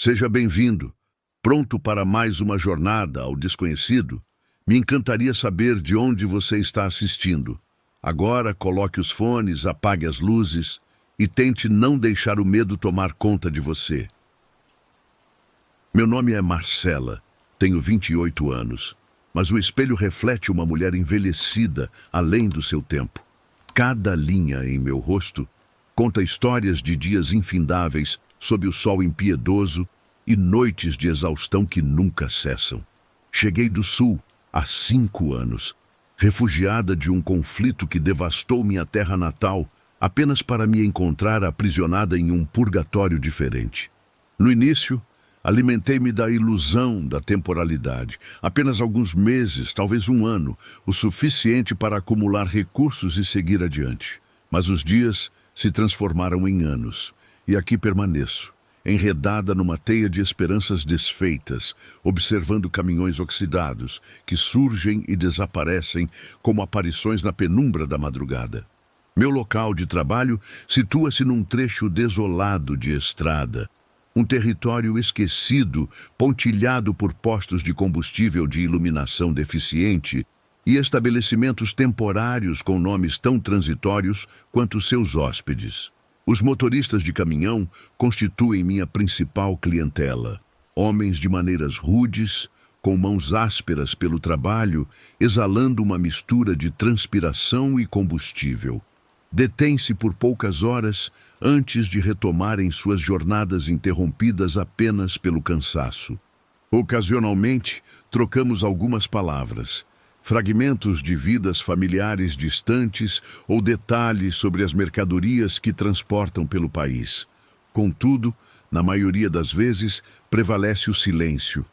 Seja bem-vindo. Pronto para mais uma jornada ao desconhecido? Me encantaria saber de onde você está assistindo. Agora, coloque os fones, apague as luzes e tente não deixar o medo tomar conta de você. Meu nome é Marcela, tenho 28 anos, mas o espelho reflete uma mulher envelhecida além do seu tempo. Cada linha em meu rosto conta histórias de dias infindáveis sob o sol impiedoso e noites de exaustão que nunca cessam. Cheguei do Sul há 5 anos, refugiada de um conflito que devastou minha terra natal, apenas para me encontrar aprisionada em um purgatório diferente. No início, alimentei-me da ilusão da temporalidade. Apenas alguns meses, talvez um ano, o suficiente para acumular recursos e seguir adiante. Mas os dias se transformaram em anos, e aqui permaneço, enredada numa teia de esperanças desfeitas, observando caminhões oxidados que surgem e desaparecem como aparições na penumbra da madrugada. Meu local de trabalho situa-se num trecho desolado de estrada, um território esquecido, pontilhado por postos de combustível de iluminação deficiente e estabelecimentos temporários com nomes tão transitórios quanto seus hóspedes. Os motoristas de caminhão constituem minha principal clientela. Homens de maneiras rudes, com mãos ásperas pelo trabalho, exalando uma mistura de transpiração e combustível. Detêm-se por poucas horas antes de retomarem suas jornadas interrompidas apenas pelo cansaço. Ocasionalmente, trocamos algumas palavras, fragmentos de vidas familiares distantes ou detalhes sobre as mercadorias que transportam pelo país. Contudo, na maioria das vezes, prevalece o silêncio,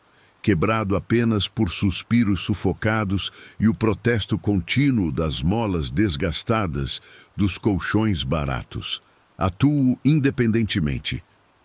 quebrado apenas por suspiros sufocados e o protesto contínuo das molas desgastadas dos colchões baratos. Atuo independentemente.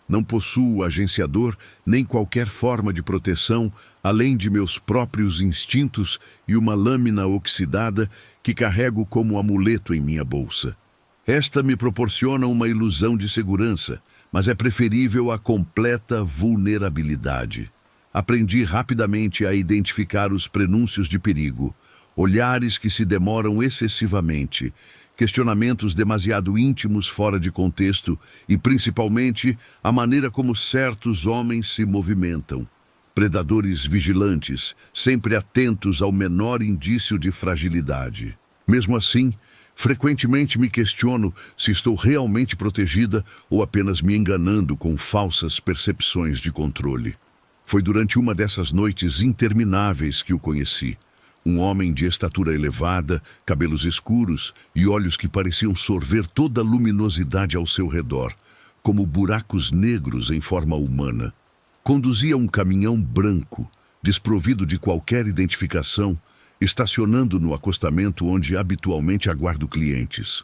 Não possuo agenciador nem qualquer forma de proteção, além de meus próprios instintos e uma lâmina oxidada que carrego como amuleto em minha bolsa. Esta me proporciona uma ilusão de segurança, mas é preferível à completa vulnerabilidade. Aprendi rapidamente a identificar os prenúncios de perigo, olhares que se demoram excessivamente, questionamentos demasiado íntimos fora de contexto e, principalmente, a maneira como certos homens se movimentam. Predadores vigilantes, sempre atentos ao menor indício de fragilidade. Mesmo assim, frequentemente me questiono se estou realmente protegida ou apenas me enganando com falsas percepções de controle. Foi durante uma dessas noites intermináveis que o conheci. Um homem de estatura elevada, cabelos escuros e olhos que pareciam sorver toda a luminosidade ao seu redor, como buracos negros em forma humana. Conduzia um caminhão branco, desprovido de qualquer identificação, estacionando no acostamento onde habitualmente aguardo clientes.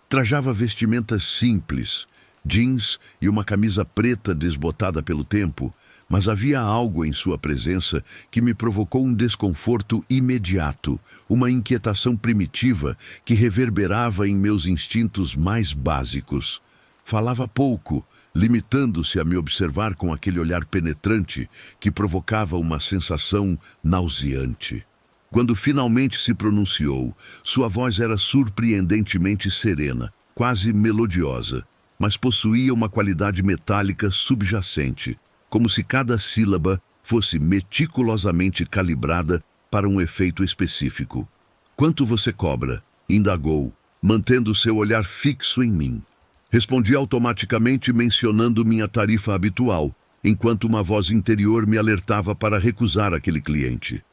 Trajava vestimentas simples, jeans e uma camisa preta desbotada pelo tempo, mas havia algo em sua presença que me provocou um desconforto imediato, uma inquietação primitiva que reverberava em meus instintos mais básicos. Falava pouco, limitando-se a me observar com aquele olhar penetrante que provocava uma sensação nauseante. Quando finalmente se pronunciou, sua voz era surpreendentemente serena, quase melodiosa, mas possuía uma qualidade metálica subjacente, como se cada sílaba fosse meticulosamente calibrada para um efeito específico. "Quanto você cobra?" indagou, mantendo seu olhar fixo em mim. Respondi automaticamente mencionando minha tarifa habitual, enquanto uma voz interior me alertava para recusar aquele cliente.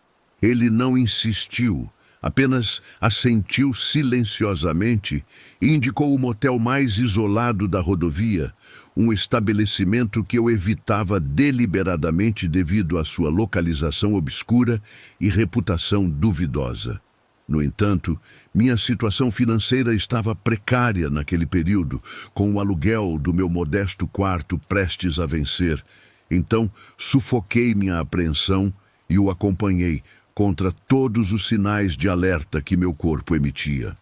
Ele não insistiu, apenas assentiu silenciosamente e indicou o motel mais isolado da rodovia, um estabelecimento que eu evitava deliberadamente devido à sua localização obscura e reputação duvidosa. No entanto, minha situação financeira estava precária naquele período, com o aluguel do meu modesto quarto prestes a vencer. Então, sufoquei minha apreensão e o acompanhei contra todos os sinais de alerta que meu corpo emitia.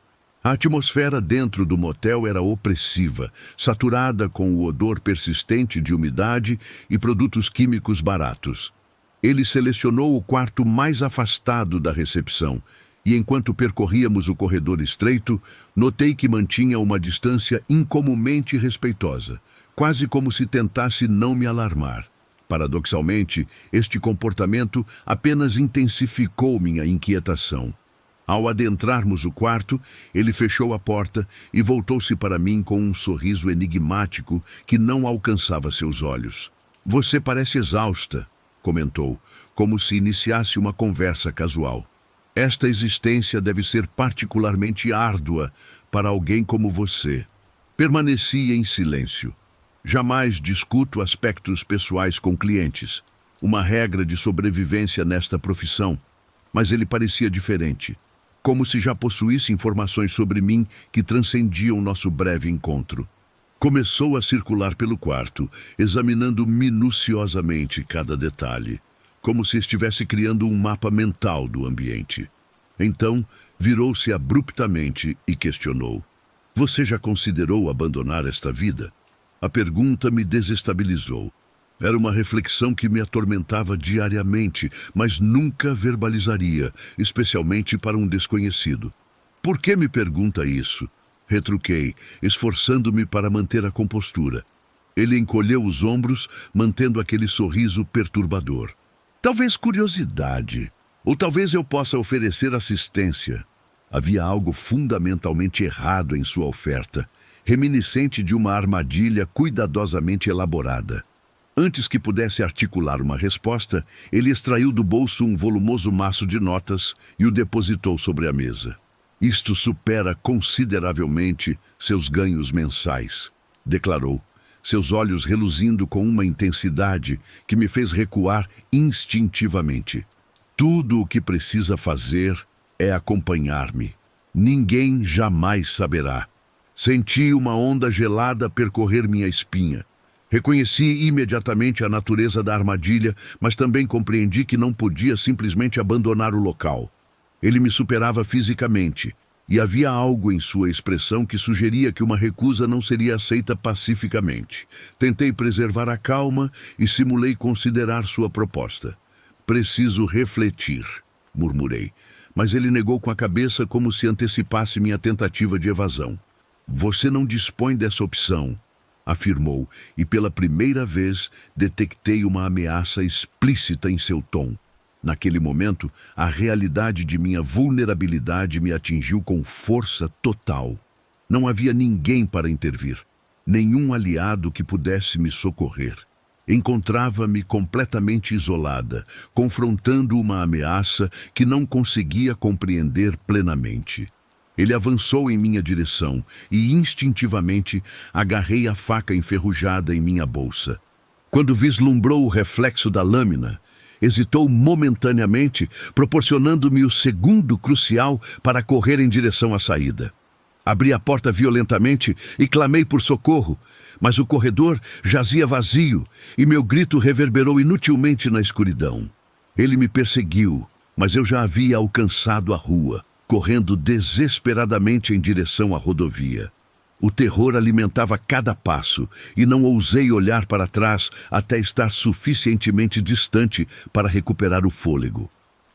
A atmosfera dentro do motel era opressiva, saturada com o odor persistente de umidade e produtos químicos baratos. Ele selecionou o quarto mais afastado da recepção, e enquanto percorríamos o corredor estreito, notei que mantinha uma distância incomumente respeitosa, quase como se tentasse não me alarmar. Paradoxalmente, este comportamento apenas intensificou minha inquietação. Ao adentrarmos o quarto, ele fechou a porta e voltou-se para mim com um sorriso enigmático que não alcançava seus olhos. "Você parece exausta", comentou, como se iniciasse uma conversa casual. "Esta existência deve ser particularmente árdua para alguém como você." Permaneci em silêncio. Jamais discuto aspectos pessoais com clientes, uma regra de sobrevivência nesta profissão, mas ele parecia diferente, como se já possuísse informações sobre mim que transcendiam nosso breve encontro. Começou a circular pelo quarto, examinando minuciosamente cada detalhe, como se estivesse criando um mapa mental do ambiente. Então, virou-se abruptamente e questionou: "Você já considerou abandonar esta vida?" A pergunta me desestabilizou. Era uma reflexão que me atormentava diariamente, mas nunca verbalizaria, especialmente para um desconhecido. "Por que me pergunta isso?" Retruquei, esforçando-me para manter a compostura. Ele encolheu os ombros, mantendo aquele sorriso perturbador. "Talvez curiosidade, ou talvez eu possa oferecer assistência." Havia algo fundamentalmente errado em sua oferta, reminiscente de uma armadilha cuidadosamente elaborada. Antes que pudesse articular uma resposta, ele extraiu do bolso um volumoso maço de notas e o depositou sobre a mesa. "Isto supera consideravelmente seus ganhos mensais", declarou, seus olhos reluzindo com uma intensidade que me fez recuar instintivamente. "Tudo o que precisa fazer é acompanhar-me. Ninguém jamais saberá." Senti uma onda gelada percorrer minha espinha. Reconheci imediatamente a natureza da armadilha, mas também compreendi que não podia simplesmente abandonar o local. Ele me superava fisicamente, e havia algo em sua expressão que sugeria que uma recusa não seria aceita pacificamente. Tentei preservar a calma e simulei considerar sua proposta. "Preciso refletir", murmurei, mas ele negou com a cabeça como se antecipasse minha tentativa de evasão. "Você não dispõe dessa opção", afirmou, e pela primeira vez detectei uma ameaça explícita em seu tom. Naquele momento, a realidade de minha vulnerabilidade me atingiu com força total. Não havia ninguém para intervir, nenhum aliado que pudesse me socorrer. Encontrava-me completamente isolada, confrontando uma ameaça que não conseguia compreender plenamente. Ele avançou em minha direção e, instintivamente, agarrei a faca enferrujada em minha bolsa. Quando vislumbrou o reflexo da lâmina, hesitou momentaneamente, proporcionando-me o segundo crucial para correr em direção à saída. Abri a porta violentamente e clamei por socorro, mas o corredor jazia vazio e meu grito reverberou inutilmente na escuridão. Ele me perseguiu, mas eu já havia alcançado a rua, correndo desesperadamente em direção à rodovia. O terror alimentava cada passo e não ousei olhar para trás até estar suficientemente distante para recuperar o fôlego.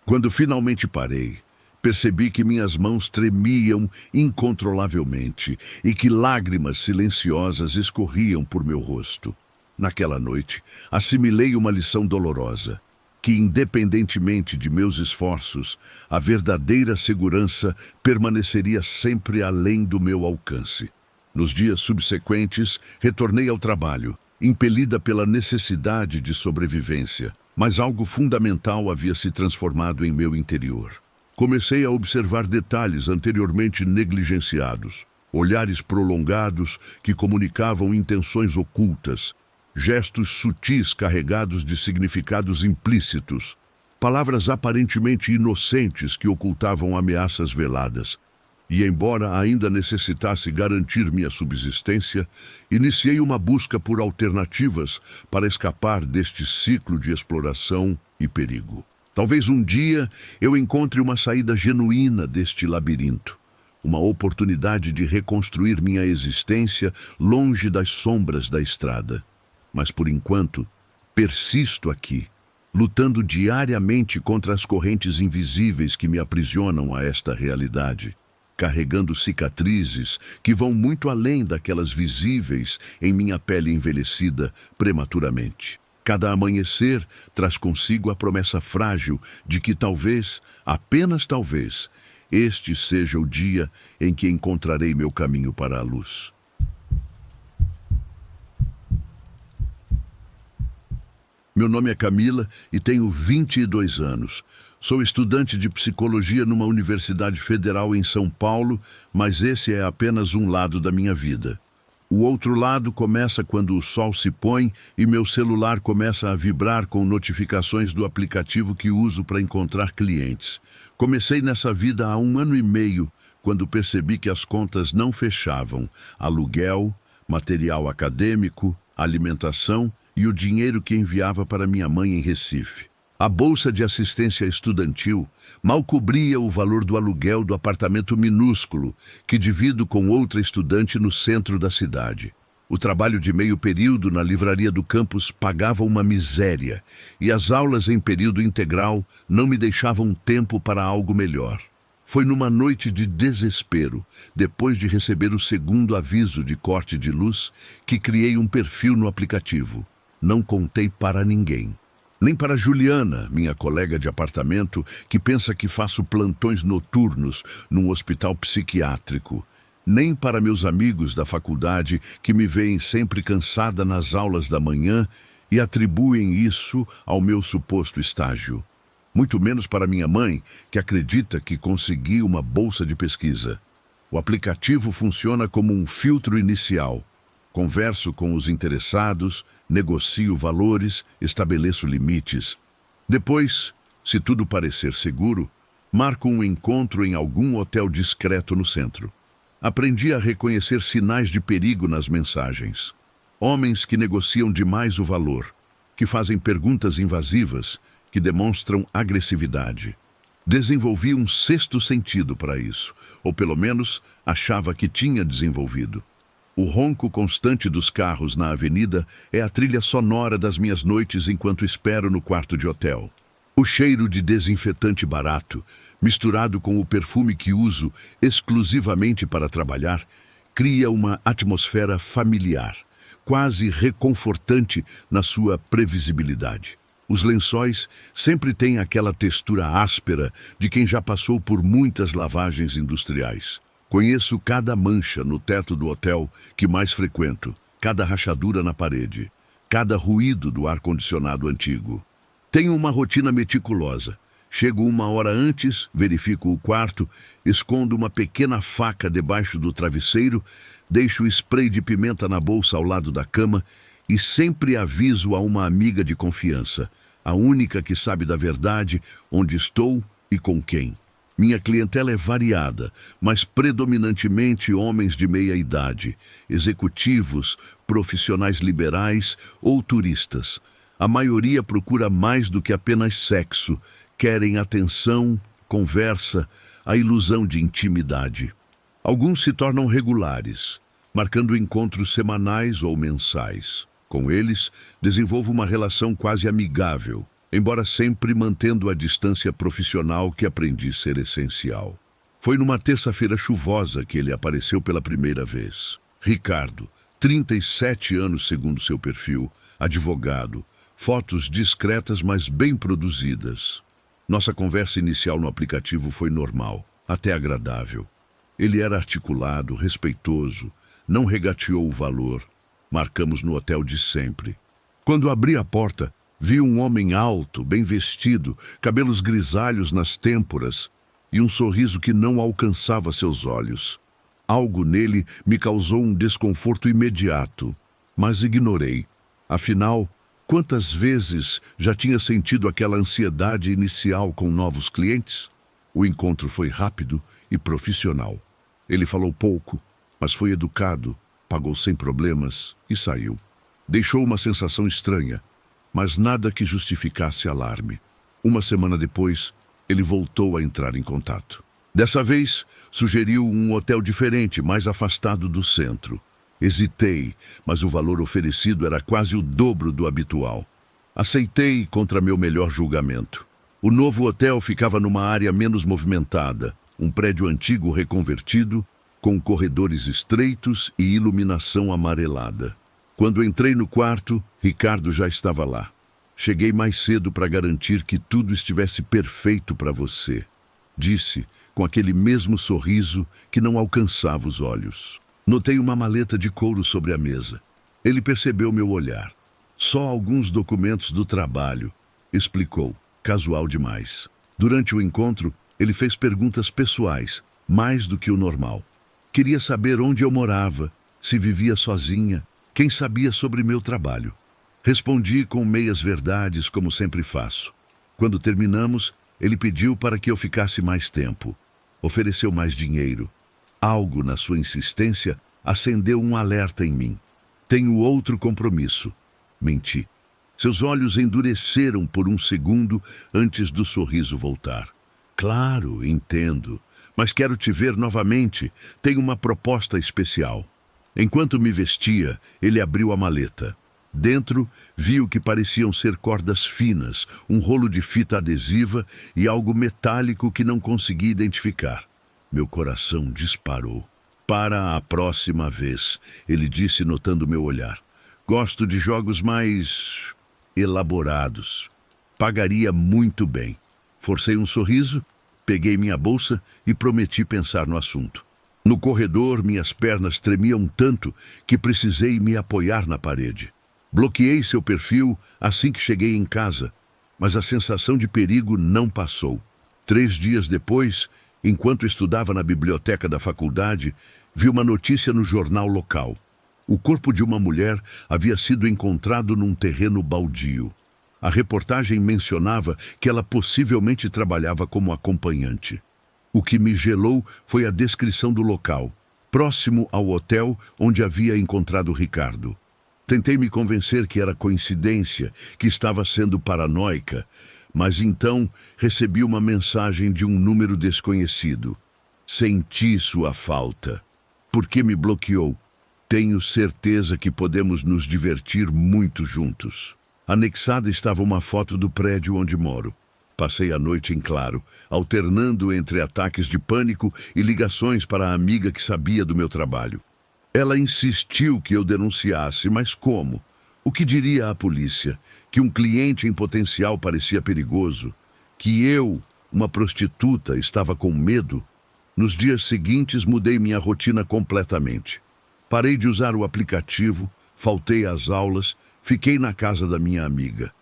Quando finalmente parei, percebi que minhas mãos tremiam incontrolavelmente e que lágrimas silenciosas escorriam por meu rosto. Naquela noite, assimilei uma lição dolorosa, que, independentemente de meus esforços, a verdadeira segurança permaneceria sempre além do meu alcance. Nos dias subsequentes, retornei ao trabalho, impelida pela necessidade de sobrevivência, mas algo fundamental havia se transformado em meu interior. Comecei a observar detalhes anteriormente negligenciados, olhares prolongados que comunicavam intenções ocultas, gestos sutis carregados de significados implícitos, palavras aparentemente inocentes que ocultavam ameaças veladas. E, embora ainda necessitasse garantir minha subsistência, iniciei uma busca por alternativas para escapar deste ciclo de exploração e perigo. Talvez um dia eu encontre uma saída genuína deste labirinto, uma oportunidade de reconstruir minha existência longe das sombras da estrada. Mas, por enquanto, persisto aqui, lutando diariamente contra as correntes invisíveis que me aprisionam a esta realidade, carregando cicatrizes que vão muito além daquelas visíveis em minha pele envelhecida prematuramente. Cada amanhecer traz consigo a promessa frágil de que talvez, apenas talvez, este seja o dia em que encontrarei meu caminho para a luz. Meu nome é Camila e tenho 22 anos. Sou estudante de psicologia numa universidade federal em São Paulo, mas esse é apenas um lado da minha vida. O outro lado começa quando o sol se põe e meu celular começa a vibrar com notificações do aplicativo que uso para encontrar clientes. Comecei nessa vida há 1 ano e meio, quando percebi que as contas não fechavam. Aluguel, material acadêmico, alimentação e o dinheiro que enviava para minha mãe em Recife. A bolsa de assistência estudantil mal cobria o valor do aluguel do apartamento minúsculo que divido com outra estudante no centro da cidade. O trabalho de meio período na livraria do campus pagava uma miséria e as aulas em período integral não me deixavam tempo para algo melhor. Foi numa noite de desespero, depois de receber o segundo aviso de corte de luz, que criei um perfil no aplicativo. Não contei para ninguém. Nem para Juliana, minha colega de apartamento, que pensa que faço plantões noturnos num hospital psiquiátrico. Nem para meus amigos da faculdade, que me veem sempre cansada nas aulas da manhã e atribuem isso ao meu suposto estágio. Muito menos para minha mãe, que acredita que consegui uma bolsa de pesquisa. O aplicativo funciona como um filtro inicial. Converso com os interessados, negocio valores, estabeleço limites. Depois, se tudo parecer seguro, marco um encontro em algum hotel discreto no centro. Aprendi a reconhecer sinais de perigo nas mensagens. Homens que negociam demais o valor, que fazem perguntas invasivas, que demonstram agressividade. Desenvolvi um sexto sentido para isso, ou pelo menos achava que tinha desenvolvido. O ronco constante dos carros na avenida é a trilha sonora das minhas noites enquanto espero no quarto de hotel. O cheiro de desinfetante barato, misturado com o perfume que uso exclusivamente para trabalhar, cria uma atmosfera familiar, quase reconfortante na sua previsibilidade. Os lençóis sempre têm aquela textura áspera de quem já passou por muitas lavagens industriais. Conheço cada mancha no teto do hotel que mais frequento, cada rachadura na parede, cada ruído do ar-condicionado antigo. Tenho uma rotina meticulosa. Chego 1 hora antes, verifico o quarto, escondo uma pequena faca debaixo do travesseiro, deixo o spray de pimenta na bolsa ao lado da cama e sempre aviso a uma amiga de confiança, a única que sabe da verdade, onde estou e com quem. Minha clientela é variada, mas predominantemente homens de meia idade, executivos, profissionais liberais ou turistas. A maioria procura mais do que apenas sexo, querem atenção, conversa, a ilusão de intimidade. Alguns se tornam regulares, marcando encontros semanais ou mensais. Com eles, desenvolvo uma relação quase amigável, embora sempre mantendo a distância profissional que aprendi ser essencial. Foi numa terça-feira chuvosa que ele apareceu pela primeira vez. Ricardo, 37 anos segundo seu perfil, advogado, fotos discretas mas bem produzidas. Nossa conversa inicial no aplicativo foi normal, até agradável. Ele era articulado, respeitoso, não regateou o valor. Marcamos no hotel de sempre. Quando abri a porta, vi um homem alto, bem vestido, cabelos grisalhos nas têmporas e um sorriso que não alcançava seus olhos. Algo nele me causou um desconforto imediato, mas ignorei. Afinal, quantas vezes já tinha sentido aquela ansiedade inicial com novos clientes? O encontro foi rápido e profissional. Ele falou pouco, mas foi educado, pagou sem problemas e saiu. Deixou uma sensação estranha, mas nada que justificasse alarme. 1 semana depois, ele voltou a entrar em contato. Dessa vez, sugeriu um hotel diferente, mais afastado do centro. Hesitei, mas o valor oferecido era quase o dobro do habitual. Aceitei contra meu melhor julgamento. O novo hotel ficava numa área menos movimentada, um prédio antigo reconvertido, com corredores estreitos e iluminação amarelada. Quando entrei no quarto, Ricardo já estava lá. Cheguei mais cedo para garantir que tudo estivesse perfeito para você, disse, com aquele mesmo sorriso que não alcançava os olhos. Notei uma maleta de couro sobre a mesa. Ele percebeu meu olhar. Só alguns documentos do trabalho, explicou, casual demais. Durante o encontro, ele fez perguntas pessoais, mais do que o normal. Queria saber onde eu morava, se vivia sozinha, quem sabia sobre meu trabalho. Respondi com meias verdades, como sempre faço. Quando terminamos, ele pediu para que eu ficasse mais tempo. Ofereceu mais dinheiro. Algo na sua insistência acendeu um alerta em mim. Tenho outro compromisso. Menti. Seus olhos endureceram por um segundo antes do sorriso voltar. Claro, entendo, mas quero te ver novamente. Tenho uma proposta especial. Enquanto me vestia, ele abriu a maleta. Dentro, vi o que pareciam ser cordas finas, um rolo de fita adesiva e algo metálico que não consegui identificar. Meu coração disparou. Para a próxima vez, ele disse, notando meu olhar. Gosto de jogos mais elaborados. Pagaria muito bem. Forcei um sorriso, peguei minha bolsa e prometi pensar no assunto. No corredor, minhas pernas tremiam tanto que precisei me apoiar na parede. Bloqueei seu perfil assim que cheguei em casa, mas a sensação de perigo não passou. 3 dias depois, enquanto estudava na biblioteca da faculdade, vi uma notícia no jornal local. O corpo de uma mulher havia sido encontrado num terreno baldio. A reportagem mencionava que ela possivelmente trabalhava como acompanhante. O que me gelou foi a descrição do local, próximo ao hotel onde havia encontrado Ricardo. Tentei me convencer que era coincidência, que estava sendo paranoica, mas então recebi uma mensagem de um número desconhecido. Senti sua falta. Por que me bloqueou? Tenho certeza que podemos nos divertir muito juntos. Anexada estava uma foto do prédio onde moro. Passei a noite em claro, alternando entre ataques de pânico e ligações para a amiga que sabia do meu trabalho. Ela insistiu que eu denunciasse, mas como? O que diria a polícia? Que um cliente em potencial parecia perigoso? Que eu, uma prostituta, estava com medo? Nos dias seguintes, mudei minha rotina completamente. Parei de usar o aplicativo, faltei às aulas, fiquei na casa da minha amiga.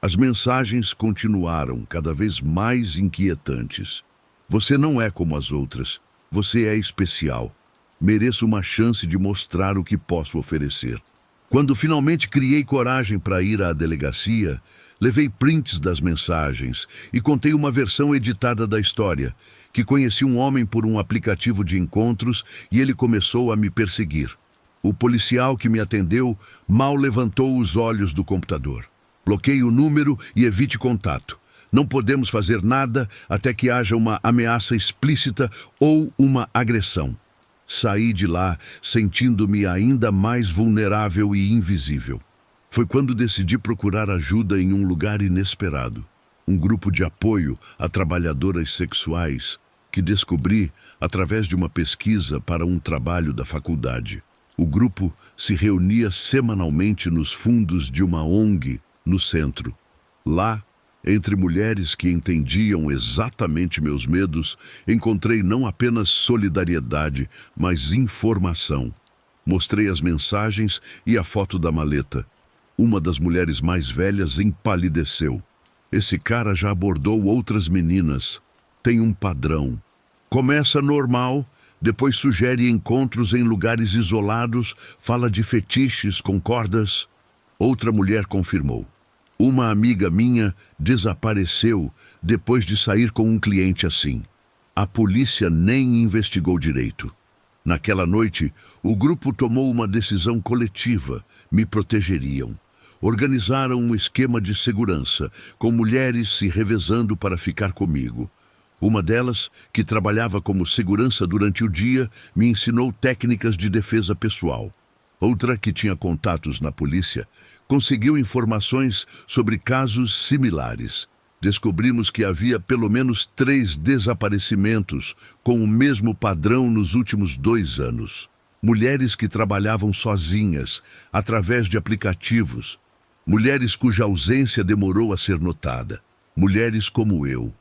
As mensagens continuaram cada vez mais inquietantes. Você não é como as outras. Você é especial. Mereço uma chance de mostrar o que posso oferecer. Quando finalmente criei coragem para ir à delegacia, levei prints das mensagens e contei uma versão editada da história, que conheci um homem por um aplicativo de encontros e ele começou a me perseguir. O policial que me atendeu mal levantou os olhos do computador. Bloqueie o número e evite contato. Não podemos fazer nada até que haja uma ameaça explícita ou uma agressão. Saí de lá sentindo-me ainda mais vulnerável e invisível. Foi quando decidi procurar ajuda em um lugar inesperado. Um grupo de apoio a trabalhadoras sexuais que descobri através de uma pesquisa para um trabalho da faculdade. O grupo se reunia semanalmente nos fundos de uma ONG no centro. Lá, entre mulheres que entendiam exatamente meus medos, encontrei não apenas solidariedade, mas informação. Mostrei as mensagens e a foto da maleta. Uma das mulheres mais velhas empalideceu. Esse cara já abordou outras meninas. Tem um padrão. Começa normal, depois sugere encontros em lugares isolados, fala de fetiches com cordas. Outra mulher confirmou. Uma amiga minha desapareceu depois de sair com um cliente assim. A polícia nem investigou direito. Naquela noite, o grupo tomou uma decisão coletiva. Me protegeriam. Organizaram um esquema de segurança, com mulheres se revezando para ficar comigo. Uma delas, que trabalhava como segurança durante o dia, me ensinou técnicas de defesa pessoal. Outra, que tinha contatos na polícia, conseguiu informações sobre casos similares. Descobrimos que havia pelo menos 3 desaparecimentos com o mesmo padrão nos últimos 2 anos. Mulheres que trabalhavam sozinhas, através de aplicativos. Mulheres cuja ausência demorou a ser notada. Mulheres como eu.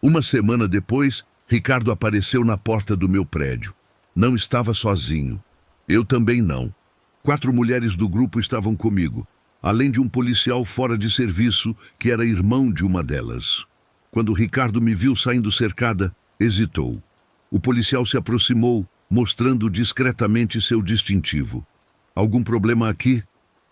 Uma semana depois, Ricardo apareceu na porta do meu prédio. Não estava sozinho. Eu também não. 4 mulheres do grupo estavam comigo, além de um policial fora de serviço que era irmão de uma delas. Quando Ricardo me viu saindo cercada, hesitou. O policial se aproximou, mostrando discretamente seu distintivo. Algum problema aqui?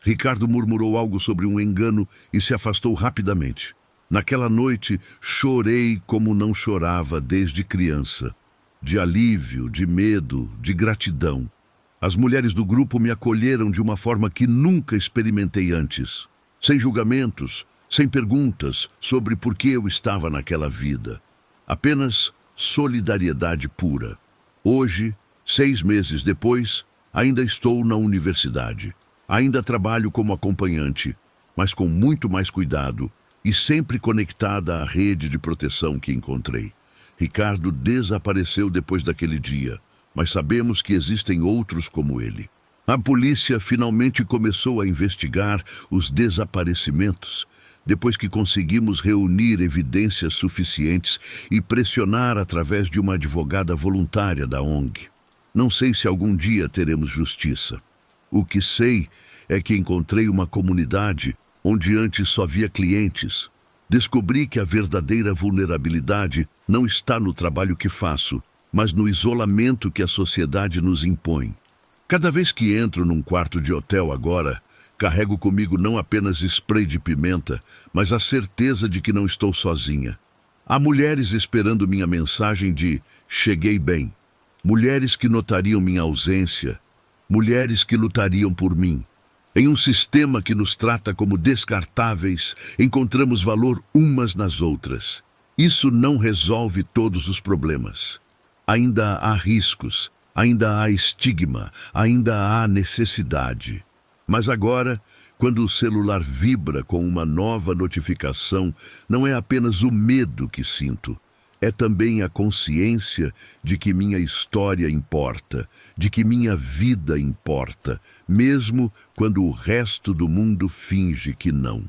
Ricardo murmurou algo sobre um engano e se afastou rapidamente. Naquela noite, chorei como não chorava desde criança. De alívio, de medo, de gratidão. As mulheres do grupo me acolheram de uma forma que nunca experimentei antes. Sem julgamentos, sem perguntas sobre por que eu estava naquela vida. Apenas solidariedade pura. Hoje, 6 meses depois, ainda estou na universidade. Ainda trabalho como acompanhante, mas com muito mais cuidado e sempre conectada à rede de proteção que encontrei. Ricardo desapareceu depois daquele dia, mas sabemos que existem outros como ele. A polícia finalmente começou a investigar os desaparecimentos, depois que conseguimos reunir evidências suficientes e pressionar através de uma advogada voluntária da ONG. Não sei se algum dia teremos justiça. O que sei é que encontrei uma comunidade onde antes só via clientes. Descobri que a verdadeira vulnerabilidade não está no trabalho que faço, mas no isolamento que a sociedade nos impõe. Cada vez que entro num quarto de hotel agora, carrego comigo não apenas spray de pimenta, mas a certeza de que não estou sozinha. Há mulheres esperando minha mensagem de "cheguei bem", mulheres que notariam minha ausência, mulheres que lutariam por mim. Em um sistema que nos trata como descartáveis, encontramos valor umas nas outras. Isso não resolve todos os problemas. Ainda há riscos, ainda há estigma, ainda há necessidade. Mas agora, quando o celular vibra com uma nova notificação, não é apenas o medo que sinto. É também a consciência de que minha história importa, de que minha vida importa, mesmo quando o resto do mundo finge que não.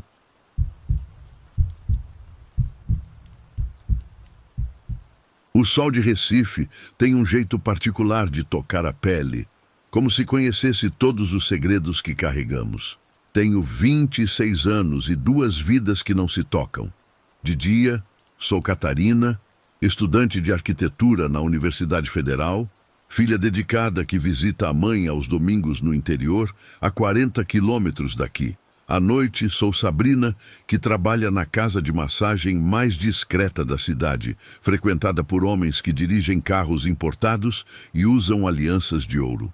O sol de Recife tem um jeito particular de tocar a pele, como se conhecesse todos os segredos que carregamos. Tenho 26 anos e 2 vidas que não se tocam. De dia, sou Catarina, estudante de arquitetura na Universidade Federal, filha dedicada que visita a mãe aos domingos no interior, a 40 quilômetros daqui. À noite, sou Sabrina, que trabalha na casa de massagem mais discreta da cidade, frequentada por homens que dirigem carros importados e usam alianças de ouro.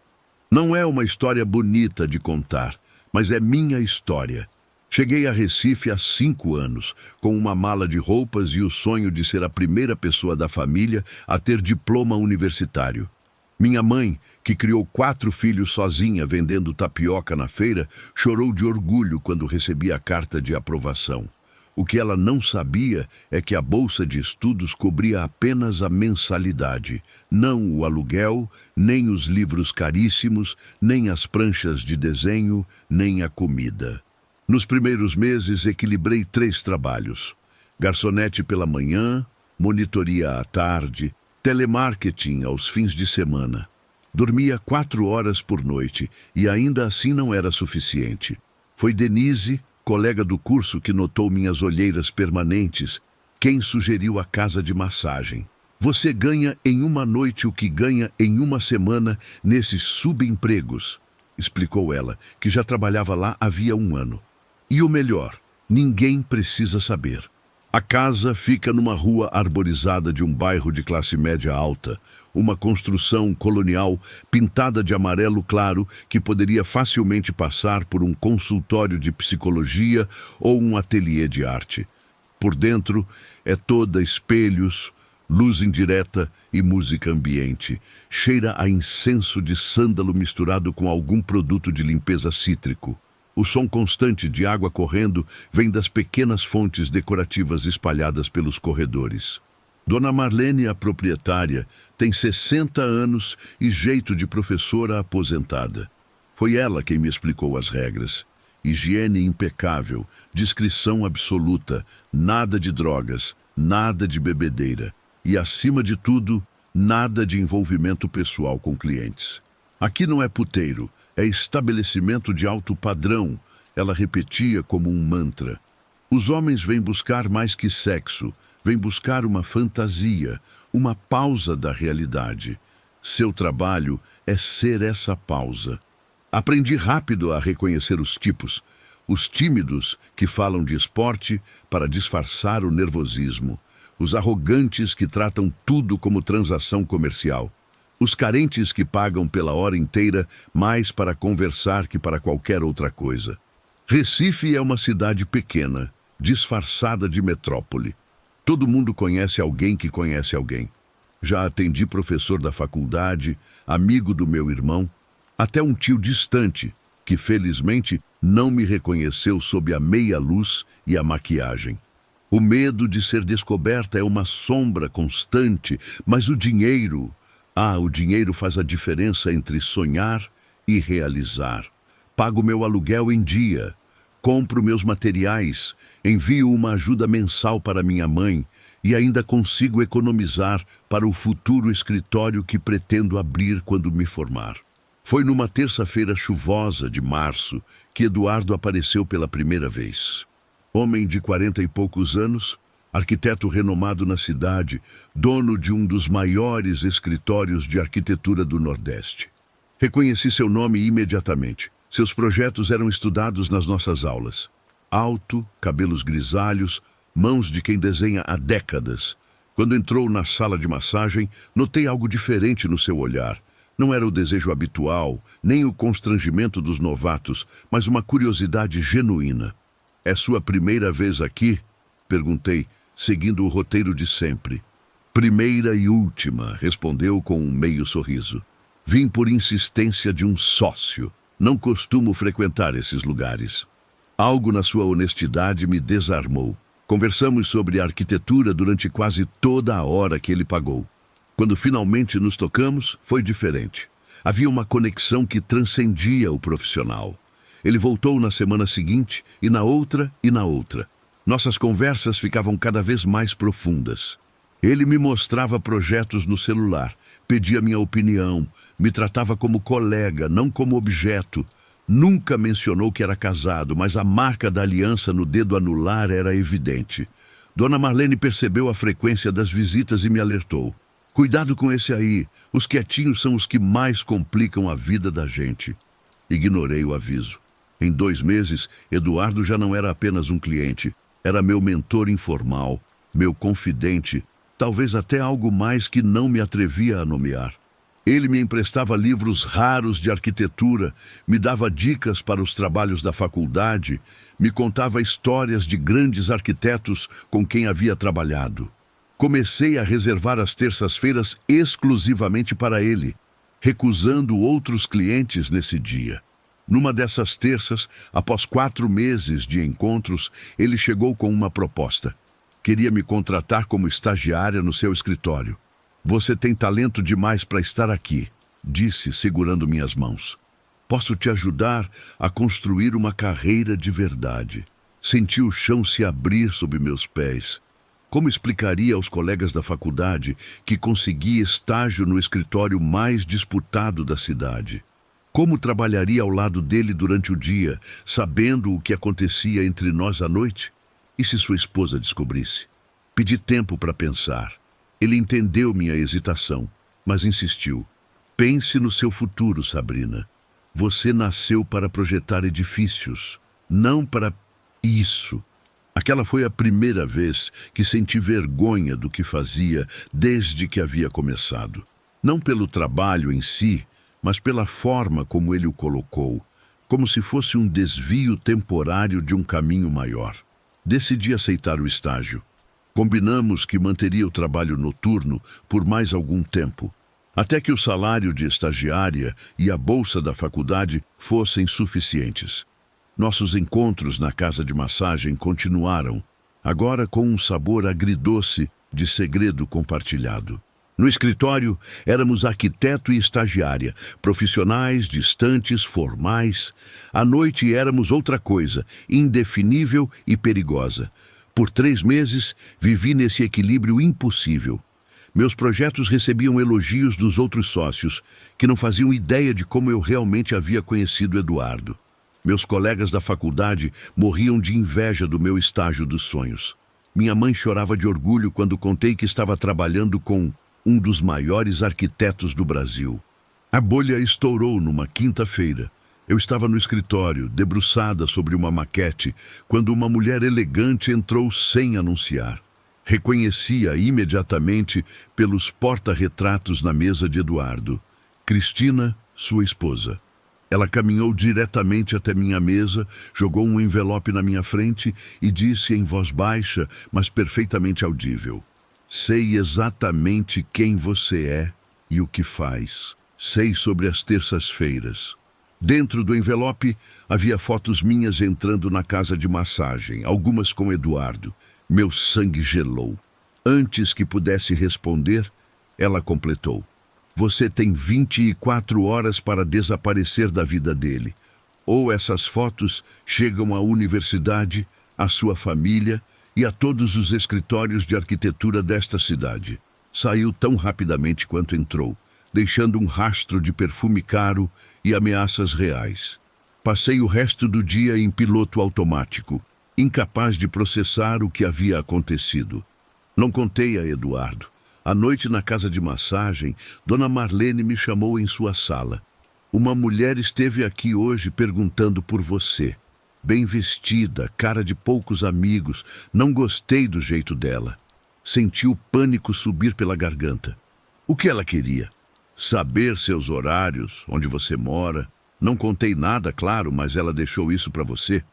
Não é uma história bonita de contar, mas é minha história. Cheguei a Recife há 5 anos, com uma mala de roupas e o sonho de ser a primeira pessoa da família a ter diploma universitário. Minha mãe, que criou 4 filhos sozinha vendendo tapioca na feira, chorou de orgulho quando recebi a carta de aprovação. O que ela não sabia é que a bolsa de estudos cobria apenas a mensalidade, não o aluguel, nem os livros caríssimos, nem as pranchas de desenho, nem a comida. Nos primeiros meses, equilibrei 3 trabalhos: garçonete pela manhã, monitoria à tarde, telemarketing aos fins de semana. Dormia 4 horas por noite e ainda assim não era suficiente. Foi Denise, colega do curso, que notou minhas olheiras permanentes, quem sugeriu a casa de massagem. Você ganha em uma noite o que ganha em uma semana nesses subempregos, explicou ela, que já trabalhava lá havia 1 ano. E o melhor, ninguém precisa saber. A casa fica numa rua arborizada de um bairro de classe média alta, uma construção colonial pintada de amarelo claro que poderia facilmente passar por um consultório de psicologia ou um ateliê de arte. Por dentro é toda espelhos, Luz indireta e música ambiente. Cheira a incenso de sândalo misturado com algum produto de limpeza cítrico. O som constante de água correndo vem das pequenas fontes decorativas espalhadas pelos corredores. Dona Marlene, a proprietária, tem 60 anos e jeito de professora aposentada. Foi ela quem me explicou as regras. Higiene impecável, discrição absoluta, nada de drogas, nada de bebedeira e, acima de tudo, nada de envolvimento pessoal com clientes. Aqui não é puteiro, é estabelecimento de alto padrão, ela repetia como um mantra. Os homens vêm buscar mais que sexo, vêm buscar uma fantasia, uma pausa da realidade. Seu trabalho é ser essa pausa. Aprendi rápido a reconhecer os tipos. Os tímidos, que falam de esporte para disfarçar o nervosismo. Os arrogantes, que tratam tudo como transação comercial. Os carentes, que pagam pela hora inteira mais para conversar que para qualquer outra coisa. Recife é uma cidade pequena, disfarçada de metrópole. Todo mundo conhece alguém que conhece alguém. Já atendi professor da faculdade, amigo do meu irmão, até um tio distante, que felizmente não me reconheceu sob a meia-luz e a maquiagem. O medo de ser descoberta é uma sombra constante, mas o dinheiro faz a diferença entre sonhar e realizar. Pago meu aluguel em dia, compro meus materiais, envio uma ajuda mensal para minha mãe e ainda consigo economizar para o futuro escritório que pretendo abrir quando me formar. Foi numa terça-feira chuvosa de março que Eduardo apareceu pela primeira vez. Homem de 40 e poucos anos, arquiteto renomado na cidade, dono de um dos maiores escritórios de arquitetura do Nordeste. Reconheci seu nome imediatamente. Seus projetos eram estudados nas nossas aulas. Alto, cabelos grisalhos, mãos de quem desenha há décadas. Quando entrou na sala de massagem, notei algo diferente no seu olhar. Não era o desejo habitual, nem o constrangimento dos novatos, mas uma curiosidade genuína. É sua primeira vez aqui? Perguntei, seguindo o roteiro de sempre. Primeira e última, respondeu com um meio sorriso. Vim por insistência de um sócio. Não costumo frequentar esses lugares. Algo na sua honestidade me desarmou. Conversamos sobre arquitetura durante quase toda a hora que ele pagou. Quando finalmente nos tocamos, foi diferente. Havia uma conexão que transcendia o profissional. Ele voltou na semana seguinte, e na outra e na outra. Nossas conversas ficavam cada vez mais profundas. Ele me mostrava projetos no celular, pedia minha opinião, me tratava como colega, não como objeto. Nunca mencionou que era casado, mas a marca da aliança no dedo anular era evidente. Dona Marlene percebeu a frequência das visitas e me alertou. Cuidado com esse aí, os quietinhos são os que mais complicam a vida da gente. Ignorei o aviso. Em 2 meses, Eduardo já não era apenas um cliente, era meu mentor informal, meu confidente, talvez até algo mais que não me atrevia a nomear. Ele me emprestava livros raros de arquitetura, me dava dicas para os trabalhos da faculdade, me contava histórias de grandes arquitetos com quem havia trabalhado. Comecei a reservar as terças-feiras exclusivamente para ele, recusando outros clientes nesse dia. Numa dessas terças, após 4 meses de encontros, ele chegou com uma proposta. Queria me contratar como estagiária no seu escritório. Você tem talento demais para estar aqui, disse, segurando minhas mãos. Posso te ajudar a construir uma carreira de verdade. Senti o chão se abrir sob meus pés. Como explicaria aos colegas da faculdade que consegui estágio no escritório mais disputado da cidade? Como trabalharia ao lado dele durante o dia, sabendo o que acontecia entre nós à noite? E se sua esposa descobrisse? Pedi tempo para pensar. Ele entendeu minha hesitação, mas insistiu. Pense no seu futuro, Sabrina. Você nasceu para projetar edifícios, não para isso. Aquela foi a primeira vez que senti vergonha do que fazia desde que havia começado. Não pelo trabalho em si, mas pela forma como ele o colocou, como se fosse um desvio temporário de um caminho maior. Decidi aceitar o estágio. Combinamos que manteria o trabalho noturno por mais algum tempo, até que o salário de estagiária e a bolsa da faculdade fossem suficientes. Nossos encontros na casa de massagem continuaram, agora com um sabor agridoce de segredo compartilhado. No escritório, éramos arquiteto e estagiária, profissionais distantes, formais. À noite éramos outra coisa, indefinível e perigosa. Por 3 meses, vivi nesse equilíbrio impossível. Meus projetos recebiam elogios dos outros sócios, que não faziam ideia de como eu realmente havia conhecido Eduardo. Meus colegas da faculdade morriam de inveja do meu estágio dos sonhos. Minha mãe chorava de orgulho quando contei que estava trabalhando com um dos maiores arquitetos do Brasil. A bolha estourou numa quinta-feira. Eu estava no escritório, debruçada sobre uma maquete, quando uma mulher elegante entrou sem anunciar. Reconhecia imediatamente pelos porta-retratos na mesa de Eduardo. Cristina, sua esposa. Ela caminhou diretamente até minha mesa, jogou um envelope na minha frente e disse em voz baixa, mas perfeitamente audível: "Sei exatamente quem você é e o que faz. Sei sobre as terças-feiras." Dentro do envelope havia fotos minhas entrando na casa de massagem, algumas com Eduardo. Meu sangue gelou. Antes que pudesse responder, ela completou: "Você tem 24 horas para desaparecer da vida dele. Ou essas fotos chegam à universidade, à sua família e a todos os escritórios de arquitetura desta cidade." Saiu tão rapidamente quanto entrou, deixando um rastro de perfume caro e ameaças reais. Passei o resto do dia em piloto automático, incapaz de processar o que havia acontecido. Não contei a Eduardo. À noite, na casa de massagem, Dona Marlene me chamou em sua sala. "Uma mulher esteve aqui hoje perguntando por você. Bem vestida, cara de poucos amigos. Não gostei do jeito dela." Senti o pânico subir pela garganta. O que ela queria? Saber seus horários, onde você mora. Não contei nada, claro, mas ela deixou isso para você.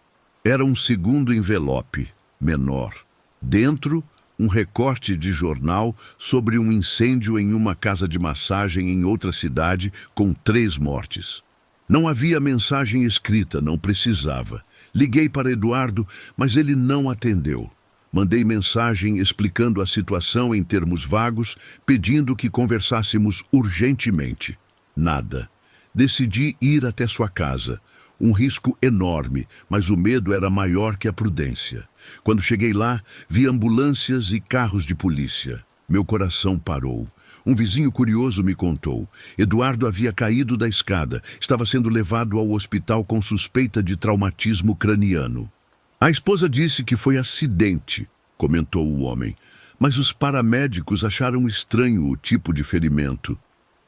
Era um segundo envelope, menor. Dentro, um recorte de jornal sobre um incêndio em uma casa de massagem em outra cidade com 3 mortes. Não havia mensagem escrita, não precisava. Liguei para Eduardo, mas ele não atendeu. Mandei mensagem explicando a situação em termos vagos, pedindo que conversássemos urgentemente. Nada. Decidi ir até sua casa. Um risco enorme, mas o medo era maior que a prudência. Quando cheguei lá, vi ambulâncias e carros de polícia. Meu coração parou. Um vizinho curioso me contou: Eduardo havia caído da escada, estava sendo levado ao hospital com suspeita de traumatismo craniano. "A esposa disse que foi acidente", comentou o homem, "mas os paramédicos acharam estranho o tipo de ferimento.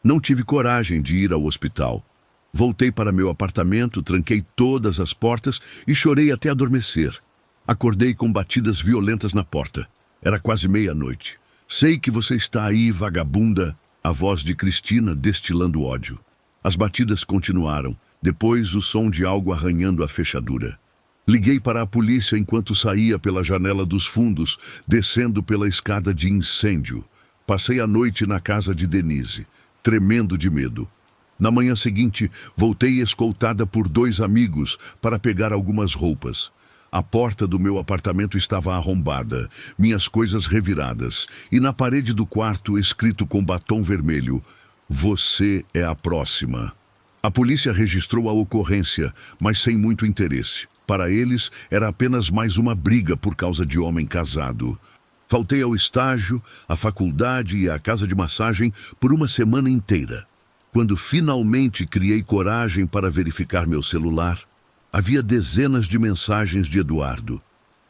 Não tive coragem de ir ao hospital. Voltei para meu apartamento, tranquei todas as portas e chorei até adormecer. Acordei com batidas violentas na porta. Era quase meia-noite. "Sei que você está aí, vagabunda", a voz de Cristina destilando ódio. As batidas continuaram, depois o som de algo arranhando a fechadura. Liguei para a polícia enquanto saía pela janela dos fundos, descendo pela escada de incêndio. Passei a noite na casa de Denise, tremendo de medo. Na manhã seguinte, voltei escoltada por 2 amigos para pegar algumas roupas. A porta do meu apartamento estava arrombada, minhas coisas reviradas, e na parede do quarto, escrito com batom vermelho: "Você é a próxima." A polícia registrou a ocorrência, mas sem muito interesse. Para eles, era apenas mais uma briga por causa de homem casado. Faltei ao estágio, à faculdade e à casa de massagem por uma semana inteira. Quando finalmente criei coragem para verificar meu celular, havia dezenas de mensagens de Eduardo.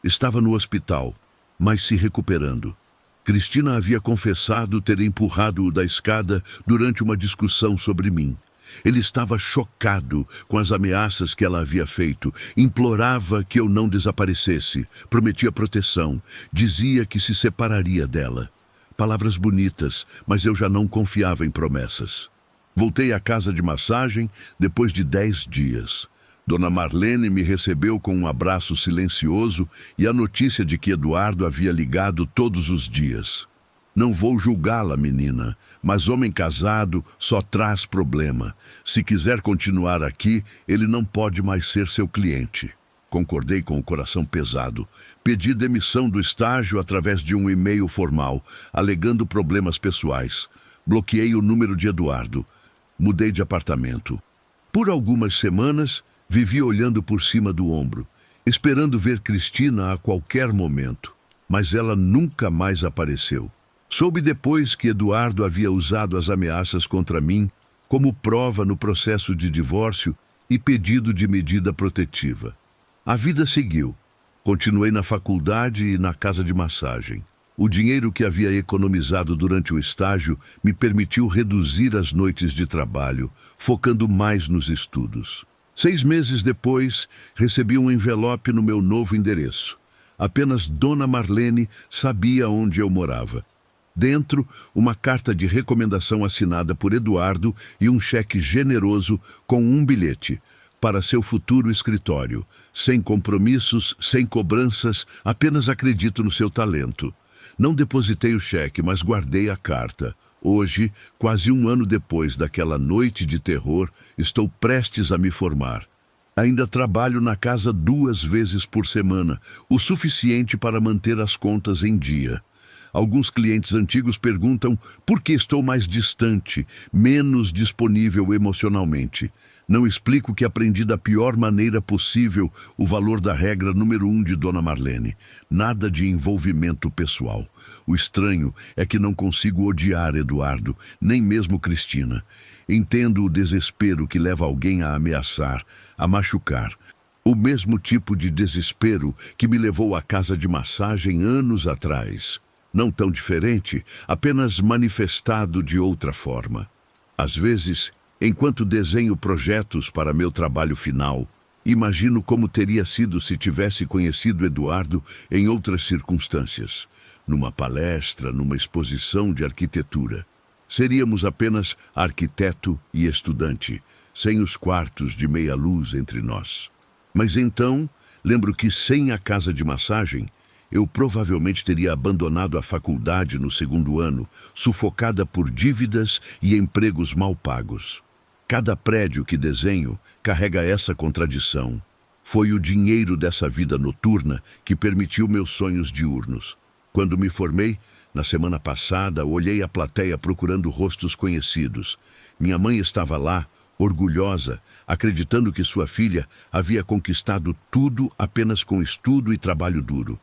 Estava no hospital, mas se recuperando. Cristina havia confessado ter empurrado-o da escada durante uma discussão sobre mim. Ele estava chocado com as ameaças que ela havia feito, implorava que eu não desaparecesse, prometia proteção, dizia que se separaria dela. Palavras bonitas, mas eu já não confiava em promessas. Voltei à casa de massagem depois de 10 dias. Dona Marlene me recebeu com um abraço silencioso e a notícia de que Eduardo havia ligado todos os dias. Não vou julgá-la, menina, mas homem casado só traz problema. Se quiser continuar aqui, ele não pode mais ser seu cliente. Concordei com o coração pesado. Pedi demissão do estágio através de um e-mail formal, alegando problemas pessoais. Bloqueei o número de Eduardo. Mudei de apartamento. Por algumas semanas, vivi olhando por cima do ombro, esperando ver Cristina a qualquer momento. Mas ela nunca mais apareceu. Soube depois que Eduardo havia usado as ameaças contra mim como prova no processo de divórcio e pedido de medida protetiva. A vida seguiu. Continuei na faculdade e na casa de massagem. O dinheiro que havia economizado durante o estágio me permitiu reduzir as noites de trabalho, focando mais nos estudos. 6 meses depois, recebi um envelope no meu novo endereço. Apenas Dona Marlene sabia onde eu morava. Dentro, uma carta de recomendação assinada por Eduardo e um cheque generoso com um bilhete para seu futuro escritório. Sem compromissos, sem cobranças, apenas acredito no seu talento. Não depositei o cheque, mas guardei a carta. Hoje, quase 1 ano depois daquela noite de terror, estou prestes a me formar. Ainda trabalho na casa 2 vezes por semana, o suficiente para manter as contas em dia. Alguns clientes antigos perguntam por que estou mais distante, menos disponível emocionalmente. Não explico que aprendi da pior maneira possível o valor da regra número 1 de Dona Marlene. Nada de envolvimento pessoal. O estranho é que não consigo odiar Eduardo, nem mesmo Cristina. Entendo o desespero que leva alguém a ameaçar, a machucar. O mesmo tipo de desespero que me levou à casa de massagem anos atrás. Não tão diferente, apenas manifestado de outra forma. Às vezes, enquanto desenho projetos para meu trabalho final, imagino como teria sido se tivesse conhecido Eduardo em outras circunstâncias. Numa palestra, numa exposição de arquitetura. Seríamos apenas arquiteto e estudante, sem os quartos de meia luz entre nós. Mas então, lembro que sem a casa de massagem, eu provavelmente teria abandonado a faculdade no 2º ano, sufocada por dívidas e empregos mal pagos. Cada prédio que desenho carrega essa contradição. Foi o dinheiro dessa vida noturna que permitiu meus sonhos diurnos. Quando me formei, na semana passada, olhei a plateia procurando rostos conhecidos. Minha mãe estava lá, orgulhosa, acreditando que sua filha havia conquistado tudo apenas com estudo e trabalho duro.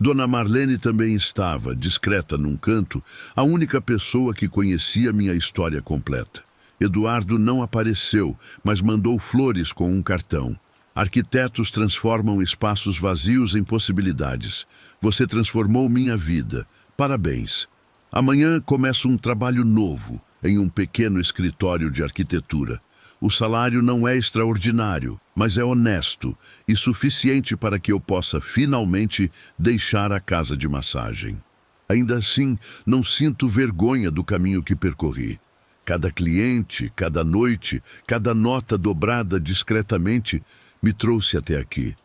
Dona Marlene também estava, discreta num canto, a única pessoa que conhecia minha história completa. Eduardo não apareceu, mas mandou flores com um cartão. Arquitetos transformam espaços vazios em possibilidades. Você transformou minha vida. Parabéns. Amanhã começo um trabalho novo, em um pequeno escritório de arquitetura. O salário não é extraordinário, mas é honesto e suficiente para que eu possa finalmente deixar a casa de massagem. Ainda assim, não sinto vergonha do caminho que percorri. Cada cliente, cada noite, cada nota dobrada discretamente me trouxe até aqui.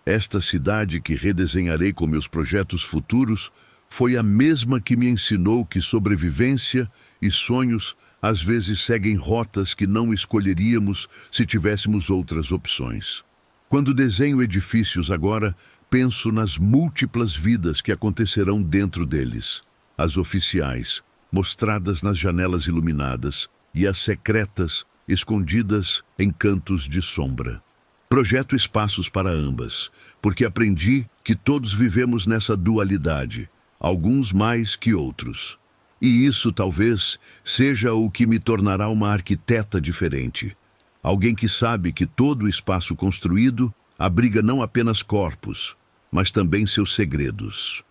Esta cidade que redesenharei com meus projetos futuros foi a mesma que me ensinou que sobrevivência e sonhos às vezes seguem rotas que não escolheríamos se tivéssemos outras opções. Quando desenho edifícios agora, penso nas múltiplas vidas que acontecerão dentro deles. As oficiais, mostradas nas janelas iluminadas, e as secretas, escondidas em cantos de sombra. Projeto espaços para ambas, porque aprendi que todos vivemos nessa dualidade, alguns mais que outros. E isso, talvez, seja o que me tornará uma arquiteta diferente. Alguém que sabe que todo o espaço construído abriga não apenas corpos, mas também seus segredos.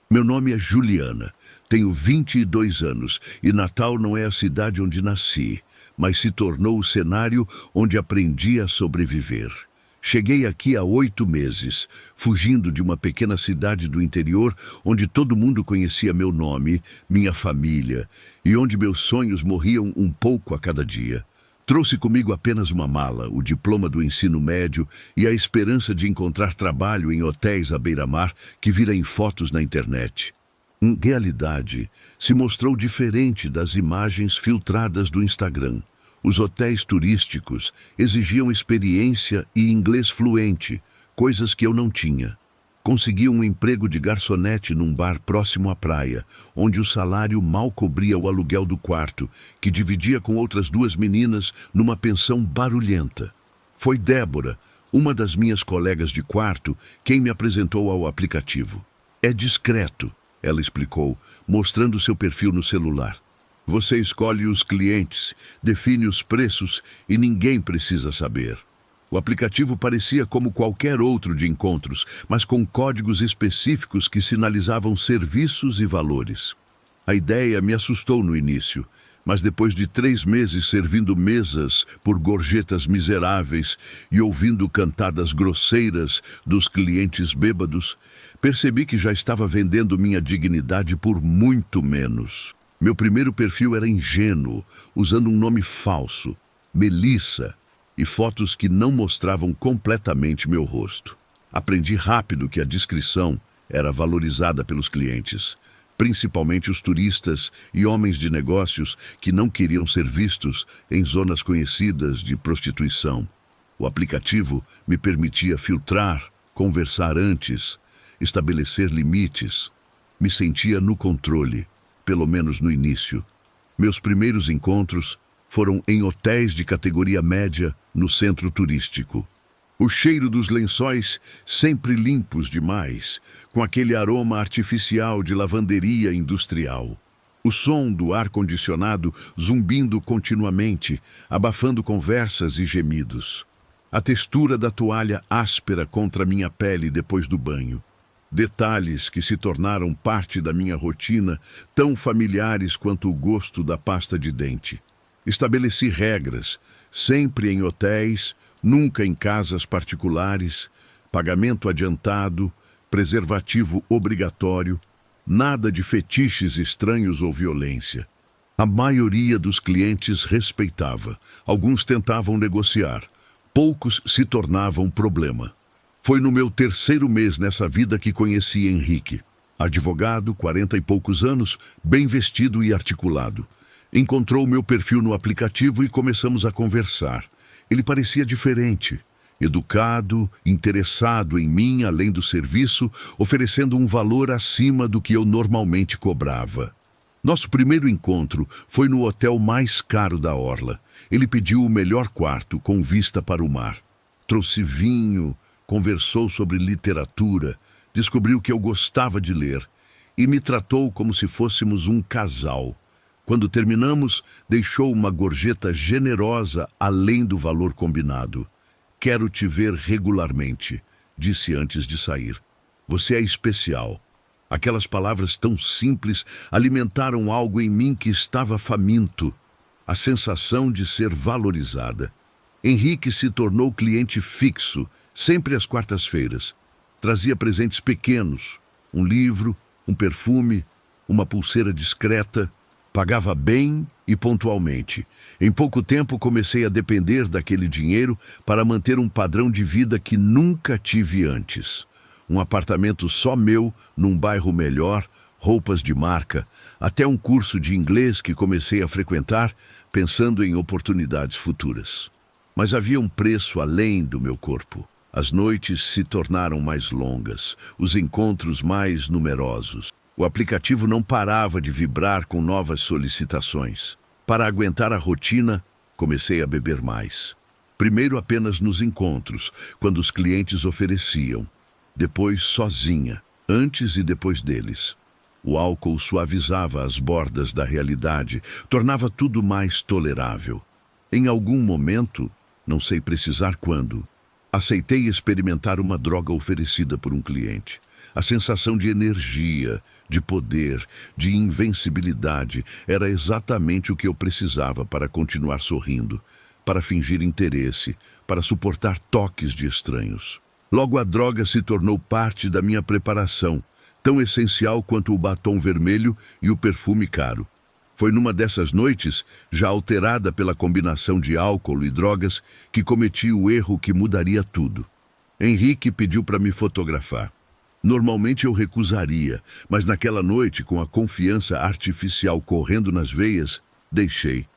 Meu nome é Juliana, tenho 22 anos e Natal não é a cidade onde nasci, mas se tornou o cenário onde aprendi a sobreviver. Cheguei aqui há 8 meses, fugindo de uma pequena cidade do interior onde todo mundo conhecia meu nome, minha família, e onde meus sonhos morriam um pouco a cada dia. Trouxe comigo apenas uma mala, o diploma do ensino médio e a esperança de encontrar trabalho em hotéis à beira-mar que vira em fotos na internet. Em realidade, se mostrou diferente das imagens filtradas do Instagram. Os hotéis turísticos exigiam experiência e inglês fluente, coisas que eu não tinha. Consegui um emprego de garçonete num bar próximo à praia, onde o salário mal cobria o aluguel do quarto, que dividia com outras 2 meninas numa pensão barulhenta. Foi Débora, uma das minhas colegas de quarto, quem me apresentou ao aplicativo. É discreto, ela explicou, mostrando seu perfil no celular. Você escolhe os clientes, define os preços e ninguém precisa saber. O aplicativo parecia como qualquer outro de encontros, mas com códigos específicos que sinalizavam serviços e valores. A ideia me assustou no início, mas depois de 3 meses servindo mesas por gorjetas miseráveis e ouvindo cantadas grosseiras dos clientes bêbados, percebi que já estava vendendo minha dignidade por muito menos. Meu primeiro perfil era ingênuo, usando um nome falso, Melissa, e fotos que não mostravam completamente meu rosto. Aprendi rápido que a descrição era valorizada pelos clientes, principalmente os turistas e homens de negócios que não queriam ser vistos em zonas conhecidas de prostituição. O aplicativo me permitia filtrar, conversar antes, estabelecer limites. Me sentia no controle. Pelo menos no início. Meus primeiros encontros foram em hotéis de categoria média no centro turístico. O cheiro dos lençóis sempre limpos demais, com aquele aroma artificial de lavanderia industrial. O som do ar-condicionado zumbindo continuamente, abafando conversas e gemidos. A textura da toalha áspera contra minha pele depois do banho. Detalhes que se tornaram parte da minha rotina, tão familiares quanto o gosto da pasta de dente. Estabeleci regras, sempre em hotéis, nunca em casas particulares, pagamento adiantado, preservativo obrigatório, nada de fetiches estranhos ou violência. A maioria dos clientes respeitava, alguns tentavam negociar, poucos se tornavam problema. Foi no meu 3º mês nessa vida que conheci Henrique. Advogado, 40 e poucos anos, bem vestido e articulado. Encontrou meu perfil no aplicativo e começamos a conversar. Ele parecia diferente, educado, interessado em mim além do serviço, oferecendo um valor acima do que eu normalmente cobrava. Nosso primeiro encontro foi no hotel mais caro da orla. Ele pediu o melhor quarto, com vista para o mar. Trouxe vinho, conversou sobre literatura, descobriu que eu gostava de ler e me tratou como se fôssemos um casal. Quando terminamos, deixou uma gorjeta generosa além do valor combinado. Quero te ver regularmente, disse antes de sair. Você é especial. Aquelas palavras tão simples alimentaram algo em mim que estava faminto. A sensação de ser valorizada. Henrique se tornou cliente fixo, sempre às quartas-feiras. Trazia presentes pequenos, um livro, um perfume, uma pulseira discreta. Pagava bem e pontualmente. Em pouco tempo comecei a depender daquele dinheiro para manter um padrão de vida que nunca tive antes. Um apartamento só meu, num bairro melhor, roupas de marca, até um curso de inglês que comecei a frequentar, pensando em oportunidades futuras. Mas havia um preço além do meu corpo. As noites se tornaram mais longas, os encontros mais numerosos. O aplicativo não parava de vibrar com novas solicitações. Para aguentar a rotina, comecei a beber mais. Primeiro apenas nos encontros, quando os clientes ofereciam. Depois sozinha, antes e depois deles. O álcool suavizava as bordas da realidade, tornava tudo mais tolerável. Em algum momento, não sei precisar quando, aceitei experimentar uma droga oferecida por um cliente. A sensação de energia, de poder, de invencibilidade era exatamente o que eu precisava para continuar sorrindo. para fingir interesse, para suportar toques de estranhos. Logo a droga se tornou parte da minha preparação, tão essencial quanto o batom vermelho e o perfume caro. Foi numa dessas noites, já alterada pela combinação de álcool e drogas, que cometi o erro que mudaria tudo. Henrique pediu para me fotografar. Normalmente eu recusaria, mas naquela noite, com a confiança artificial correndo nas veias, deixei.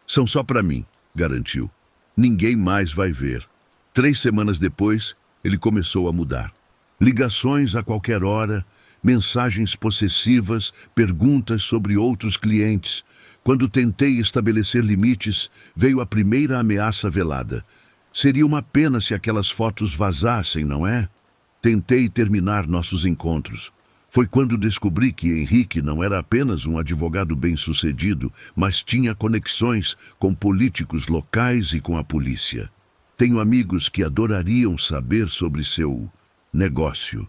São só para mim, garantiu. Ninguém mais vai ver. 3 semanas depois, ele começou a mudar. Ligações a qualquer hora, mensagens possessivas, perguntas sobre outros clientes. Quando tentei estabelecer limites, veio a primeira ameaça velada. Seria uma pena se aquelas fotos vazassem, não é? Tentei terminar nossos encontros. Foi quando descobri que Henrique não era apenas um advogado bem-sucedido, mas tinha conexões com políticos locais e com a polícia. Tenho amigos que adorariam saber sobre seu negócio,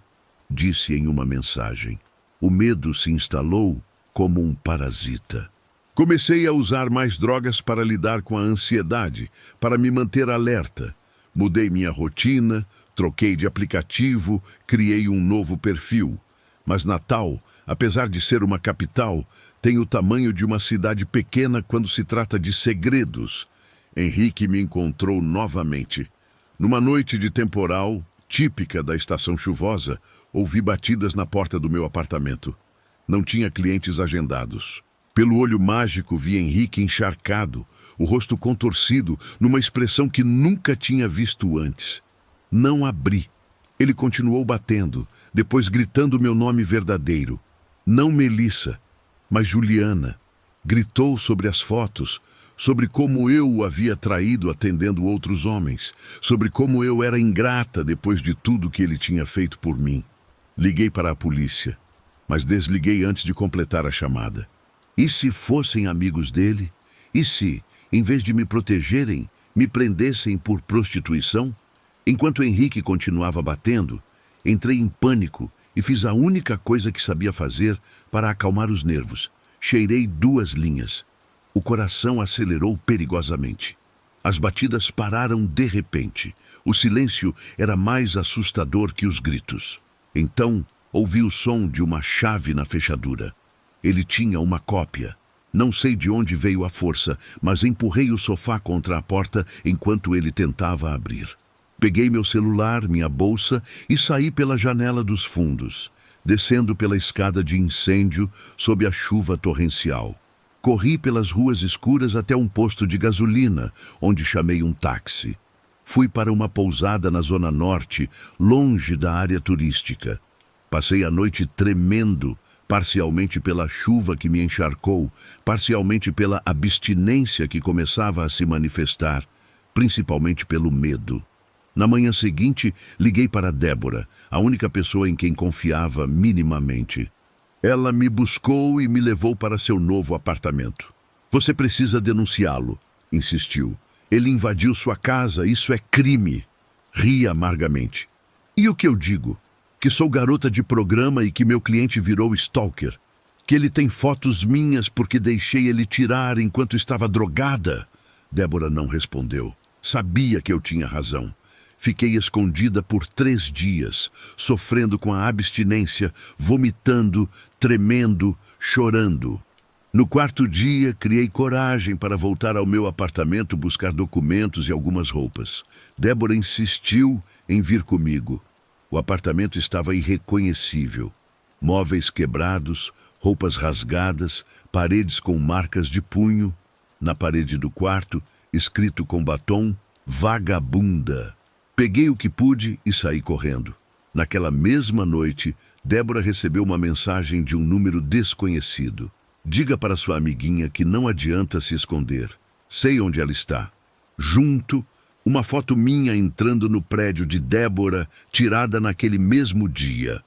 disse em uma mensagem. O medo se instalou como um parasita. Comecei a usar mais drogas para lidar com a ansiedade, para me manter alerta. Mudei minha rotina, troquei de aplicativo, criei um novo perfil. Mas Natal, apesar de ser uma capital, tem o tamanho de uma cidade pequena quando se trata de segredos. Henrique me encontrou novamente. Numa noite de temporal, típica da estação chuvosa, ouvi batidas na porta do meu apartamento. Não tinha clientes agendados. Pelo olho mágico vi Henrique encharcado, o rosto contorcido, numa expressão que nunca tinha visto antes. Não abri. Ele continuou batendo, depois gritando meu nome verdadeiro. Não Melissa, mas Juliana. Gritou sobre as fotos, sobre como eu o havia traído atendendo outros homens, sobre como eu era ingrata depois de tudo que ele tinha feito por mim. Liguei para a polícia, mas desliguei antes de completar a chamada. E se fossem amigos dele? E se, em vez de me protegerem, me prendessem por prostituição? Enquanto Henrique continuava batendo, entrei em pânico e fiz a única coisa que sabia fazer para acalmar os nervos. Cheirei 2 linhas. O coração acelerou perigosamente. As batidas pararam de repente. O silêncio era mais assustador que os gritos. Então, ouvi o som de uma chave na fechadura. Ele tinha uma cópia. Não sei de onde veio a força, mas empurrei o sofá contra a porta enquanto ele tentava abrir. Peguei meu celular, minha bolsa e saí pela janela dos fundos, descendo pela escada de incêndio sob a chuva torrencial. Corri pelas ruas escuras até um posto de gasolina, onde chamei um táxi. Fui para uma pousada na zona norte, longe da área turística. Passei a noite tremendo, parcialmente pela chuva que me encharcou, parcialmente pela abstinência que começava a se manifestar, principalmente pelo medo. Na manhã seguinte, liguei para Débora, a única pessoa em quem confiava minimamente. Ela me buscou e me levou para seu novo apartamento. Você precisa denunciá-lo, insistiu. Ele invadiu sua casa, isso é crime. Ri amargamente. E o que eu digo? Que sou garota de programa e que meu cliente virou stalker? Que ele tem fotos minhas porque deixei ele tirar enquanto estava drogada? Débora não respondeu. Sabia que eu tinha razão. Fiquei escondida por 3 dias, sofrendo com a abstinência, vomitando, tremendo, chorando. No 4º dia, criei coragem para voltar ao meu apartamento buscar documentos e algumas roupas. Débora insistiu em vir comigo. O apartamento estava irreconhecível. Móveis quebrados, roupas rasgadas, paredes com marcas de punho. Na parede do quarto, escrito com batom, vagabunda. Peguei o que pude e saí correndo. Naquela mesma noite, Débora recebeu uma mensagem de um número desconhecido. Diga para sua amiguinha que não adianta se esconder. Sei onde ela está. Junto, uma foto minha entrando no prédio de Débora, tirada naquele mesmo dia.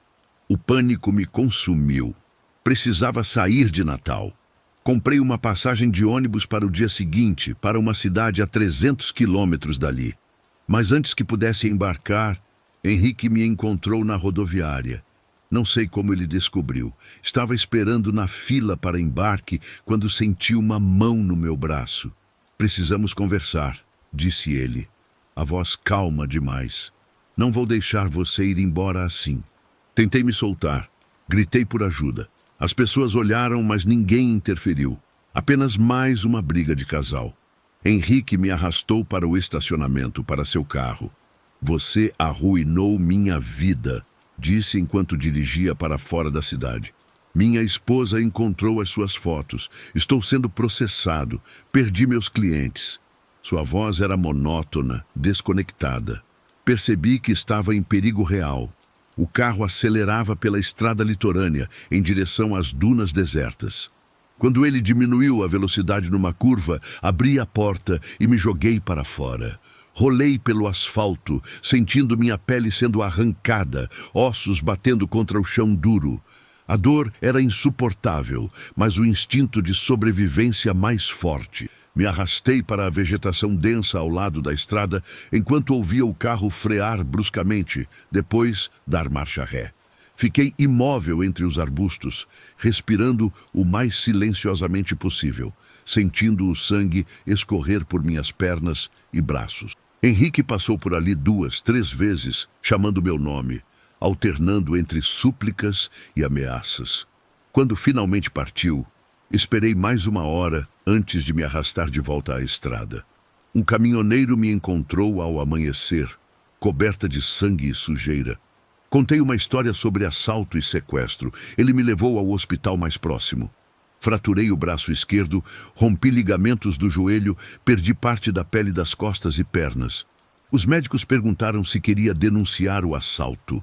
O pânico me consumiu. Precisava sair de Natal. Comprei uma passagem de ônibus para o dia seguinte, para uma cidade a 300 quilômetros dali. Mas antes que pudesse embarcar, Henrique me encontrou na rodoviária. Não sei como ele descobriu. Estava esperando na fila para embarque quando senti uma mão no meu braço. Precisamos conversar. disse ele, a voz calma demais. Não vou deixar você ir embora assim. Tentei me soltar. Gritei por ajuda. As pessoas olharam, mas ninguém interferiu. Apenas mais uma briga de casal. Henrique me arrastou para o estacionamento, para seu carro. Você arruinou minha vida, disse enquanto dirigia para fora da cidade. Minha esposa encontrou as suas fotos. Estou sendo processado. Perdi meus clientes. Sua voz era monótona, desconectada. Percebi que estava em perigo real. O carro acelerava pela estrada litorânea, em direção às dunas desertas. Quando ele diminuiu a velocidade numa curva, abri a porta e me joguei para fora. Rolei pelo asfalto, sentindo minha pele sendo arrancada, ossos batendo contra o chão duro. A dor era insuportável, mas o instinto de sobrevivência mais forte. Me arrastei para a vegetação densa ao lado da estrada, enquanto ouvia o carro frear bruscamente, depois dar marcha ré. Fiquei imóvel entre os arbustos, respirando o mais silenciosamente possível, sentindo o sangue escorrer por minhas pernas e braços. Henrique passou por ali 2, 3 vezes, chamando meu nome, alternando entre súplicas e ameaças. Quando finalmente partiu, esperei mais 1 hora antes de me arrastar de volta à estrada. Um caminhoneiro me encontrou ao amanhecer, coberta de sangue e sujeira. Contei uma história sobre assalto e sequestro. Ele me levou ao hospital mais próximo. Fraturei o braço esquerdo, rompi ligamentos do joelho, perdi parte da pele das costas e pernas. Os médicos perguntaram se queria denunciar o assalto.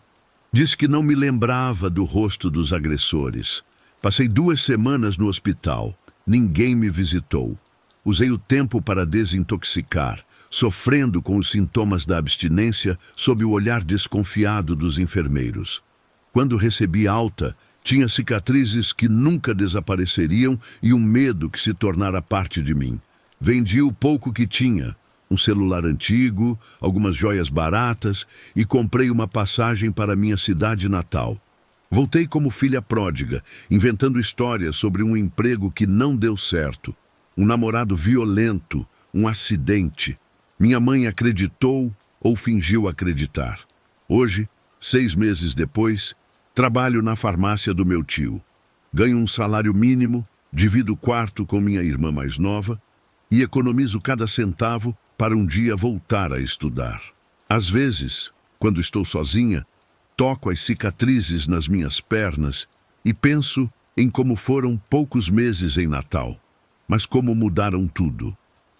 Disse que não me lembrava do rosto dos agressores. Passei 2 semanas no hospital. Ninguém me visitou. Usei o tempo para desintoxicar, sofrendo com os sintomas da abstinência sob o olhar desconfiado dos enfermeiros. Quando recebi alta, tinha cicatrizes que nunca desapareceriam e um medo que se tornara parte de mim. Vendi o pouco que tinha, um celular antigo, algumas joias baratas e comprei uma passagem para minha cidade natal. Voltei como filha pródiga, inventando histórias sobre um emprego que não deu certo, um namorado violento, um acidente. Minha mãe acreditou ou fingiu acreditar. Hoje, 6 meses depois, trabalho na farmácia do meu tio. Ganho um salário mínimo, divido o quarto com minha irmã mais nova e economizo cada centavo para um dia voltar a estudar. Às vezes, quando estou sozinha, toco as cicatrizes nas minhas pernas e penso em como foram poucos meses em Natal, mas como mudaram tudo.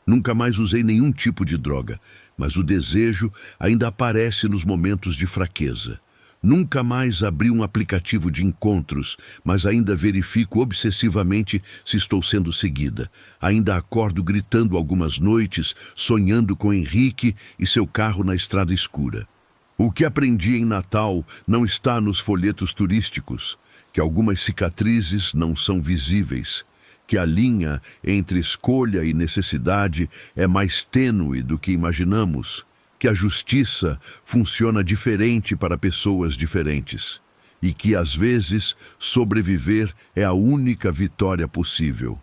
Nunca mais usei nenhum tipo de droga, mas o desejo ainda aparece nos momentos de fraqueza. Nunca mais abri um aplicativo de encontros, mas ainda verifico obsessivamente se estou sendo seguida. Ainda acordo gritando algumas noites, sonhando com Henrique e seu carro na estrada escura. O que aprendi em Natal não está nos folhetos turísticos, que algumas cicatrizes não são visíveis, que a linha entre escolha e necessidade é mais tênue do que imaginamos, que a justiça funciona diferente para pessoas diferentes e que, às vezes, sobreviver é a única vitória possível.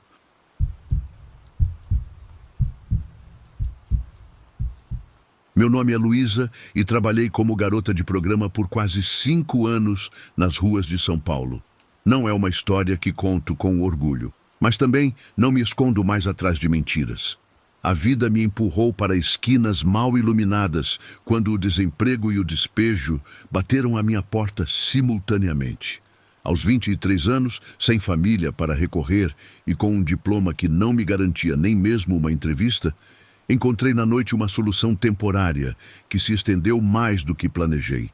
Meu nome é Luísa e trabalhei como garota de programa por quase 5 anos nas ruas de São Paulo. Não é uma história que conto com orgulho, mas também não me escondo mais atrás de mentiras. A vida me empurrou para esquinas mal iluminadas quando o desemprego e o despejo bateram à minha porta simultaneamente. Aos 23 anos, sem família para recorrer e com um diploma que não me garantia nem mesmo uma entrevista, encontrei na noite uma solução temporária que se estendeu mais do que planejei.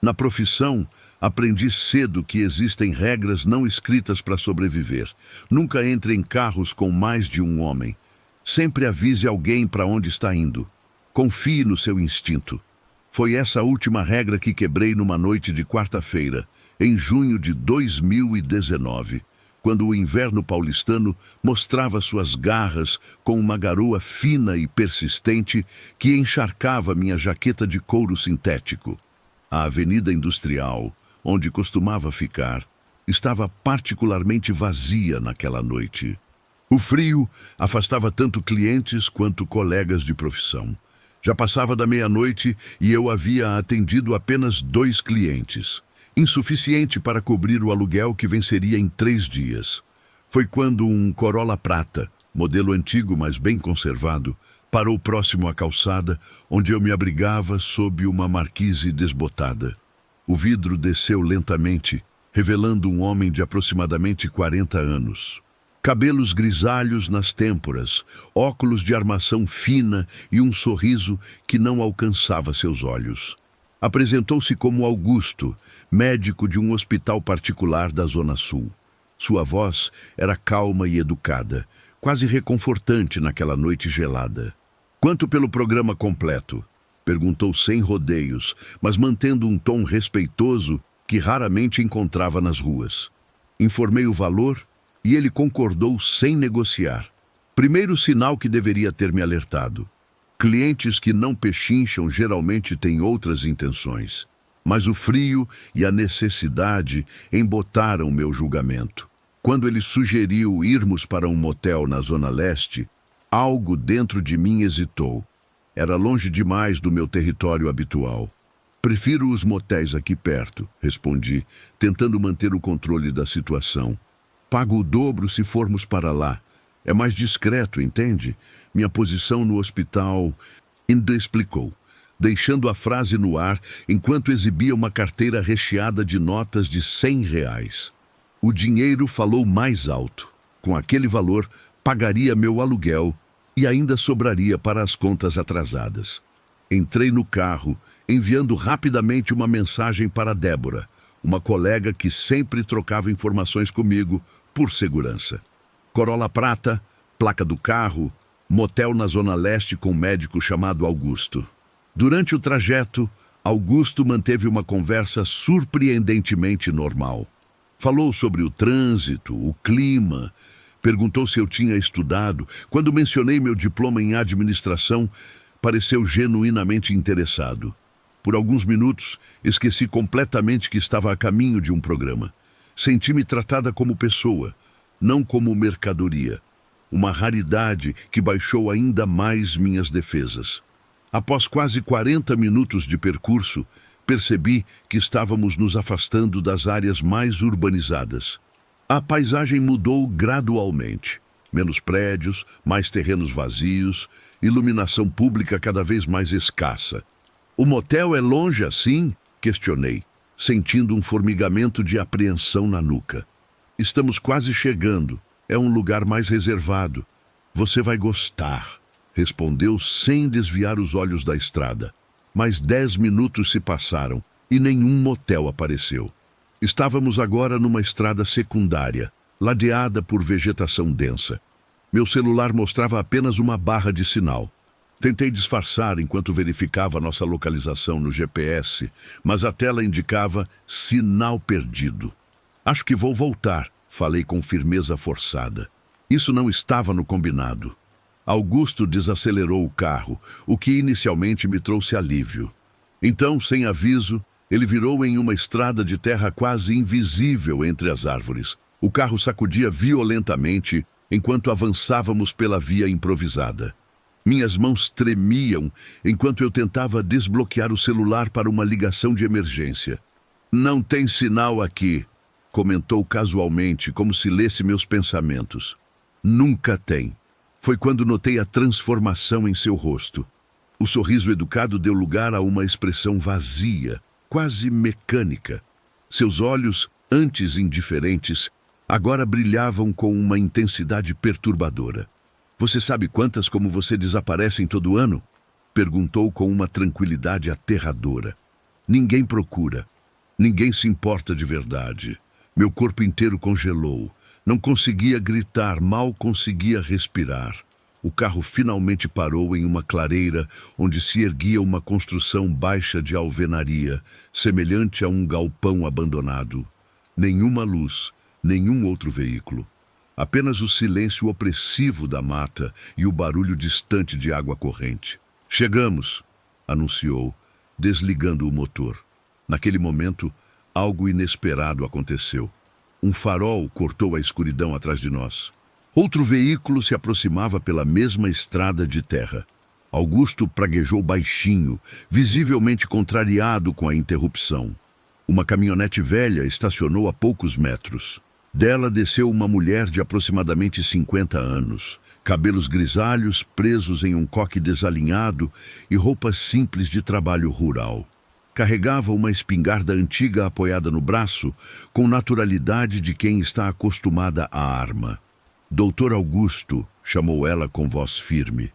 Na profissão, aprendi cedo que existem regras não escritas para sobreviver. Nunca entre em carros com mais de um homem. Sempre avise alguém para onde está indo. Confie no seu instinto. Foi essa última regra que quebrei numa noite de quarta-feira, em junho de 2019, quando o inverno paulistano mostrava suas garras com uma garoa fina e persistente que encharcava minha jaqueta de couro sintético. A Avenida Industrial, onde costumava ficar, estava particularmente vazia naquela noite. O frio afastava tanto clientes quanto colegas de profissão. Já passava da meia-noite e eu havia atendido apenas 2 clientes, insuficiente para cobrir o aluguel que venceria em 3 dias. Foi quando um Corolla prata, modelo antigo mas bem conservado, parou próximo à calçada, onde eu me abrigava sob uma marquise desbotada. O vidro desceu lentamente, revelando um homem de aproximadamente 40 anos. Cabelos grisalhos nas têmporas, óculos de armação fina e um sorriso que não alcançava seus olhos. Apresentou-se como Augusto, médico de um hospital particular da Zona Sul. Sua voz era calma e educada, quase reconfortante naquela noite gelada. "Quanto pelo programa completo?" perguntou sem rodeios, mas mantendo um tom respeitoso que raramente encontrava nas ruas. Informei o valor e ele concordou sem negociar. Primeiro sinal que deveria ter me alertado. Clientes que não pechincham geralmente têm outras intenções. Mas o frio e a necessidade embotaram meu julgamento. Quando ele sugeriu irmos para um motel na Zona Leste, algo dentro de mim hesitou. Era longe demais do meu território habitual. "Prefiro os motéis aqui perto", respondi, tentando manter o controle da situação. "Pago o dobro se formos para lá. É mais discreto, entende? Minha posição no hospital..." Ainda explicou, deixando a frase no ar enquanto exibia uma carteira recheada de notas de R$ 100. O dinheiro falou mais alto. Com aquele valor, pagaria meu aluguel e ainda sobraria para as contas atrasadas. Entrei no carro, enviando rapidamente uma mensagem para Débora, uma colega que sempre trocava informações comigo por segurança. Corolla prata, placa do carro, motel na Zona Leste com um médico chamado Augusto. Durante o trajeto, Augusto manteve uma conversa surpreendentemente normal. Falou sobre o trânsito, o clima, perguntou se eu tinha estudado. Quando mencionei meu diploma em administração, pareceu genuinamente interessado. Por alguns minutos, esqueci completamente que estava a caminho de um programa. Senti-me tratada como pessoa, não como mercadoria. Uma raridade que baixou ainda mais minhas defesas. Após quase 40 minutos de percurso, percebi que estávamos nos afastando das áreas mais urbanizadas. A paisagem mudou gradualmente. Menos prédios, mais terrenos vazios, iluminação pública cada vez mais escassa. "O motel é longe assim?" questionei, sentindo um formigamento de apreensão na nuca. "Estamos quase chegando. É um lugar mais reservado. Você vai gostar", respondeu sem desviar os olhos da estrada. Mais 10 minutos se passaram e nenhum motel apareceu. Estávamos agora numa estrada secundária, ladeada por vegetação densa. Meu celular mostrava apenas uma barra de sinal. Tentei disfarçar enquanto verificava nossa localização no GPS, mas a tela indicava sinal perdido. "Acho que vou voltar", falei com firmeza forçada. Isso não estava no combinado. Augusto desacelerou o carro, o que inicialmente me trouxe alívio. Então, sem aviso, ele virou em uma estrada de terra quase invisível entre as árvores. O carro sacudia violentamente enquanto avançávamos pela via improvisada. Minhas mãos tremiam enquanto eu tentava desbloquear o celular para uma ligação de emergência. "Não tem sinal aqui", comentou casualmente, como se lesse meus pensamentos. "Nunca tem." Foi quando notei a transformação em seu rosto. O sorriso educado deu lugar a uma expressão vazia, quase mecânica. Seus olhos, antes indiferentes, agora brilhavam com uma intensidade perturbadora. "Você sabe quantas como você desaparecem todo ano?" perguntou com uma tranquilidade aterradora. "Ninguém procura. Ninguém se importa de verdade." Meu corpo inteiro congelou. Não conseguia gritar, mal conseguia respirar. O carro finalmente parou em uma clareira onde se erguia uma construção baixa de alvenaria, semelhante a um galpão abandonado. Nenhuma luz, nenhum outro veículo. Apenas o silêncio opressivo da mata e o barulho distante de água corrente. "Chegamos", anunciou, desligando o motor. Naquele momento, algo inesperado aconteceu. Um farol cortou a escuridão atrás de nós. Outro veículo se aproximava pela mesma estrada de terra. Augusto praguejou baixinho, visivelmente contrariado com a interrupção. Uma caminhonete velha estacionou a poucos metros. Dela desceu uma mulher de aproximadamente 50 anos, cabelos grisalhos presos em um coque desalinhado e roupas simples de trabalho rural. Carregava uma espingarda antiga apoiada no braço, com naturalidade de quem está acostumada à arma. Doutor Augusto, chamou ela com voz firme.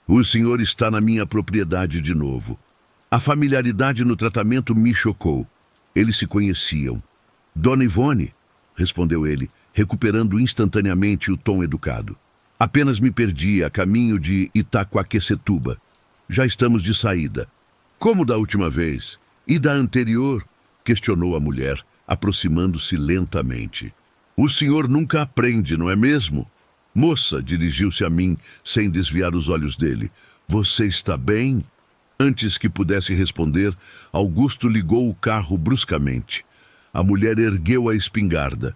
O senhor está na minha propriedade de novo. A familiaridade no tratamento me chocou. Eles se conheciam. Dona Ivone, respondeu ele, recuperando instantaneamente o tom educado. Apenas me perdi a caminho de Itaquaquecetuba. Já estamos de saída. Como da última vez? E da anterior? Questionou a mulher, aproximando-se lentamente. O senhor nunca aprende, não é mesmo? Moça, dirigiu-se a mim, sem desviar os olhos dele. Você está bem? Antes que pudesse responder, Augusto ligou o carro bruscamente. A mulher ergueu a espingarda.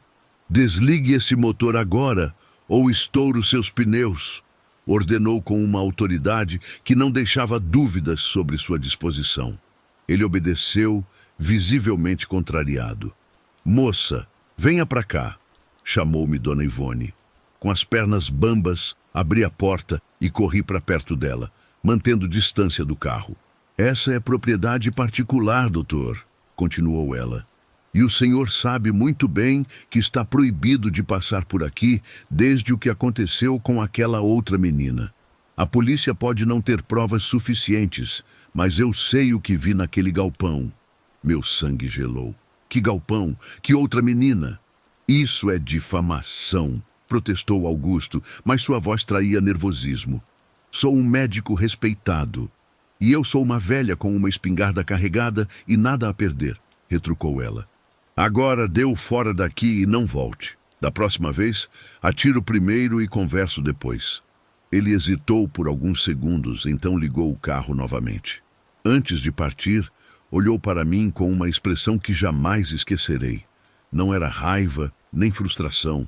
Desligue esse motor agora, ou estouro seus pneus, ordenou com uma autoridade que não deixava dúvidas sobre sua disposição. Ele obedeceu, visivelmente contrariado. Moça, venha para cá, chamou-me Dona Ivone. Com as pernas bambas, abri a porta e corri para perto dela, mantendo distância do carro. Essa é propriedade particular, doutor, continuou ela. E o senhor sabe muito bem que está proibido de passar por aqui desde o que aconteceu com aquela outra menina. A polícia pode não ter provas suficientes, mas eu sei o que vi naquele galpão. Meu sangue gelou. Que galpão? Que outra menina? Isso é difamação, protestou Augusto, mas sua voz traía nervosismo. Sou um médico respeitado. E eu sou uma velha com uma espingarda carregada e nada a perder, retrucou ela. Agora deu fora daqui e não volte. Da próxima vez, atiro primeiro e converso depois. Ele hesitou por alguns segundos, então ligou o carro novamente. Antes de partir, olhou para mim com uma expressão que jamais esquecerei. Não era raiva, nem frustração,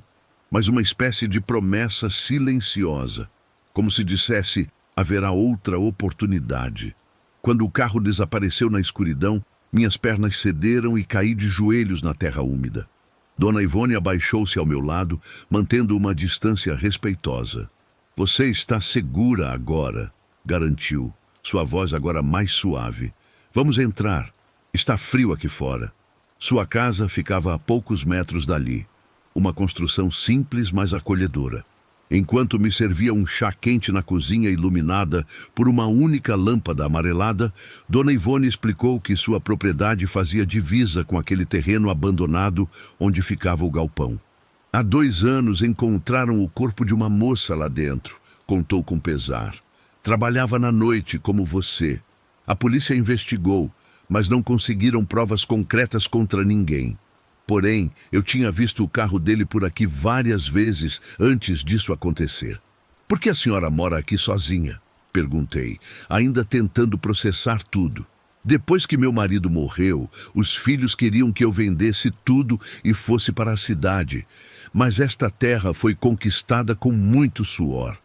mas uma espécie de promessa silenciosa, como se dissesse, haverá outra oportunidade. Quando o carro desapareceu na escuridão, minhas pernas cederam e caí de joelhos na terra úmida. Dona Ivone abaixou-se ao meu lado, mantendo uma distância respeitosa. Você está segura agora, garantiu, sua voz agora mais suave. Vamos entrar. Está frio aqui fora. Sua casa ficava a poucos metros dali. Uma construção simples, mas acolhedora. Enquanto me servia um chá quente na cozinha iluminada por uma única lâmpada amarelada, Dona Ivone explicou que sua propriedade fazia divisa com aquele terreno abandonado onde ficava o galpão. Há 2 anos encontraram o corpo de uma moça lá dentro, contou com pesar. Trabalhava na noite, como você. A polícia investigou, mas não conseguiram provas concretas contra ninguém. Porém, eu tinha visto o carro dele por aqui várias vezes antes disso acontecer. Por que a senhora mora aqui sozinha? Perguntei, ainda tentando processar tudo. Depois que meu marido morreu, os filhos queriam que eu vendesse tudo e fosse para a cidade. Mas esta terra foi conquistada com muito suor.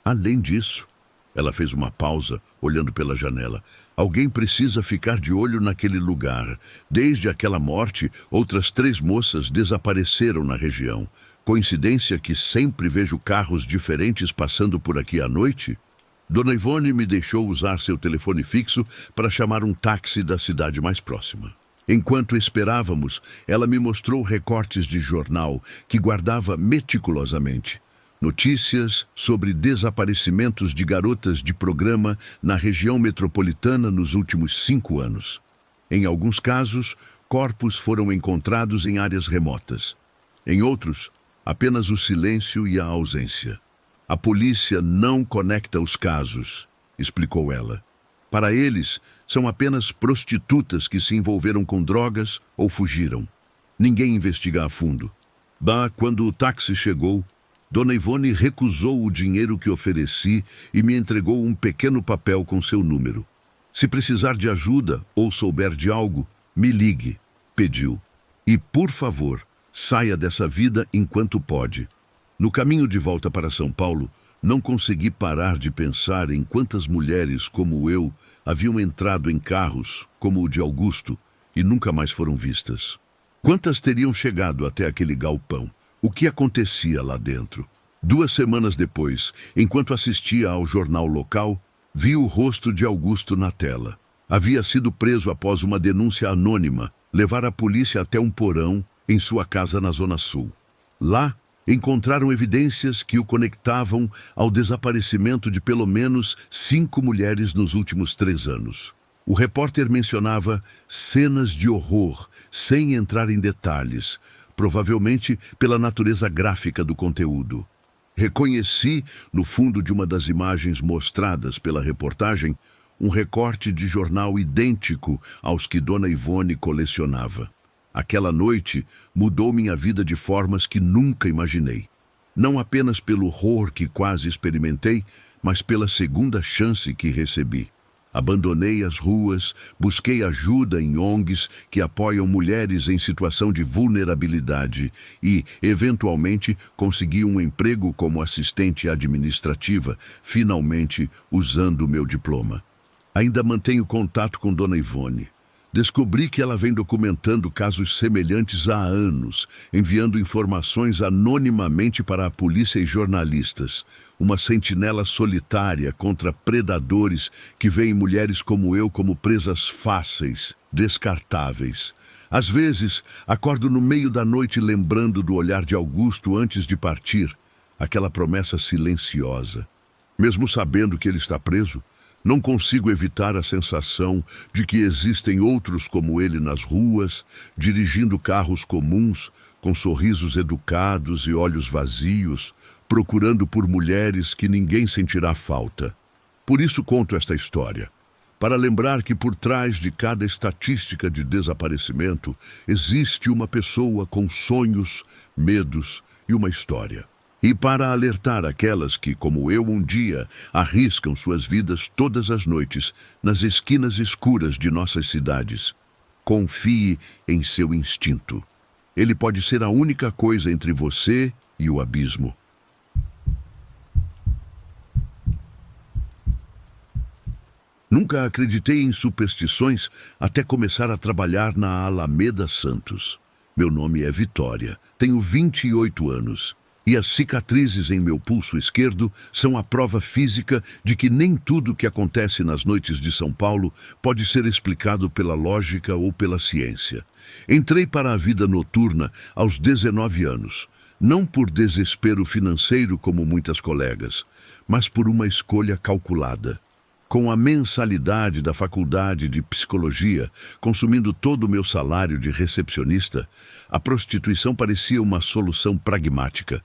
Além disso, ela fez uma pausa, olhando pela janela. Alguém precisa ficar de olho naquele lugar. Desde aquela morte, outras 3 moças desapareceram na região. Coincidência que sempre vejo carros diferentes passando por aqui à noite? Dona Ivone me deixou usar seu telefone fixo para chamar um táxi da cidade mais próxima. Enquanto esperávamos, ela me mostrou recortes de jornal que guardava meticulosamente. Notícias sobre desaparecimentos de garotas de programa na região metropolitana nos últimos 5 anos. Em alguns casos, corpos foram encontrados em áreas remotas. Em outros, apenas o silêncio e a ausência. A polícia não conecta os casos, explicou ela. Para eles, são apenas prostitutas que se envolveram com drogas ou fugiram. Ninguém investiga a fundo. Quando o táxi chegou, Dona Ivone recusou o dinheiro que ofereci e me entregou um pequeno papel com seu número. Se precisar de ajuda ou souber de algo, me ligue, pediu. E, por favor, saia dessa vida enquanto pode. No caminho de volta para São Paulo, não consegui parar de pensar em quantas mulheres como eu haviam entrado em carros, como o de Augusto, e nunca mais foram vistas. Quantas teriam chegado até aquele galpão? O que acontecia lá dentro? 2 semanas depois, enquanto assistia ao jornal local, vi o rosto de Augusto na tela. Havia sido preso após uma denúncia anônima levar a polícia até um porão em sua casa na Zona Sul. Lá, encontraram evidências que o conectavam ao desaparecimento de pelo menos 5 mulheres nos últimos 3 anos. O repórter mencionava cenas de horror, sem entrar em detalhes, provavelmente pela natureza gráfica do conteúdo. Reconheci, no fundo de uma das imagens mostradas pela reportagem, um recorte de jornal idêntico aos que Dona Ivone colecionava. Aquela noite mudou minha vida de formas que nunca imaginei. Não apenas pelo horror que quase experimentei, mas pela segunda chance que recebi. Abandonei as ruas, busquei ajuda em ONGs que apoiam mulheres em situação de vulnerabilidade e, eventualmente, consegui um emprego como assistente administrativa, finalmente usando o meu diploma. Ainda mantenho contato com Dona Ivone. Descobri que ela vem documentando casos semelhantes há anos, enviando informações anonimamente para a polícia e jornalistas. Uma sentinela solitária contra predadores que veem mulheres como eu como presas fáceis, descartáveis. Às vezes, acordo no meio da noite lembrando do olhar de Augusto antes de partir, aquela promessa silenciosa. Mesmo sabendo que ele está preso, não consigo evitar a sensação de que existem outros como ele nas ruas, dirigindo carros comuns, com sorrisos educados e olhos vazios, procurando por mulheres que ninguém sentirá falta. Por isso conto esta história, para lembrar que por trás de cada estatística de desaparecimento existe uma pessoa com sonhos, medos e uma história. E para alertar aquelas que, como eu um dia, arriscam suas vidas todas as noites nas esquinas escuras de nossas cidades. Confie em seu instinto. Ele pode ser a única coisa entre você e o abismo. Nunca acreditei em superstições até começar a trabalhar na Alameda Santos. Meu nome é Vitória, tenho 28 anos. E as cicatrizes em meu pulso esquerdo são a prova física de que nem tudo que acontece nas noites de São Paulo pode ser explicado pela lógica ou pela ciência. Entrei para a vida noturna aos 19 anos, não por desespero financeiro como muitas colegas, mas por uma escolha calculada. Com a mensalidade da faculdade de psicologia, consumindo todo o meu salário de recepcionista, a prostituição parecia uma solução pragmática.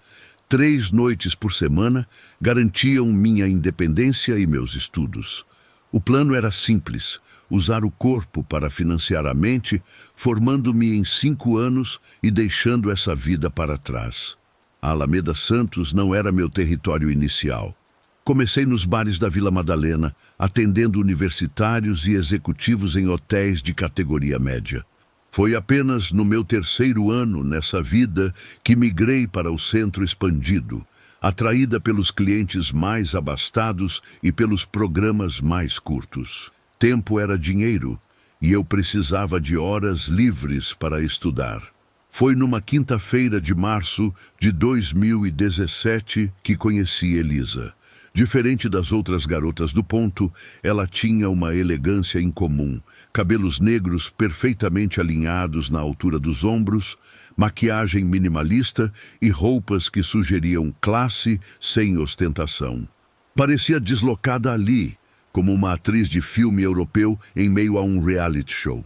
3 noites por semana garantiam minha independência e meus estudos. O plano era simples, usar o corpo para financiar a mente, formando-me em 5 anos e deixando essa vida para trás. A Alameda Santos não era meu território inicial. Comecei nos bares da Vila Madalena, atendendo universitários e executivos em hotéis de categoria média. Foi apenas no meu 3º ano nessa vida que migrei para o centro expandido, atraída pelos clientes mais abastados e pelos programas mais curtos. Tempo era dinheiro e eu precisava de horas livres para estudar. Foi numa quinta-feira de março de 2017 que conheci Elisa. Diferente das outras garotas do ponto, ela tinha uma elegância incomum, cabelos negros perfeitamente alinhados na altura dos ombros, maquiagem minimalista e roupas que sugeriam classe sem ostentação. Parecia deslocada ali, como uma atriz de filme europeu em meio a um reality show.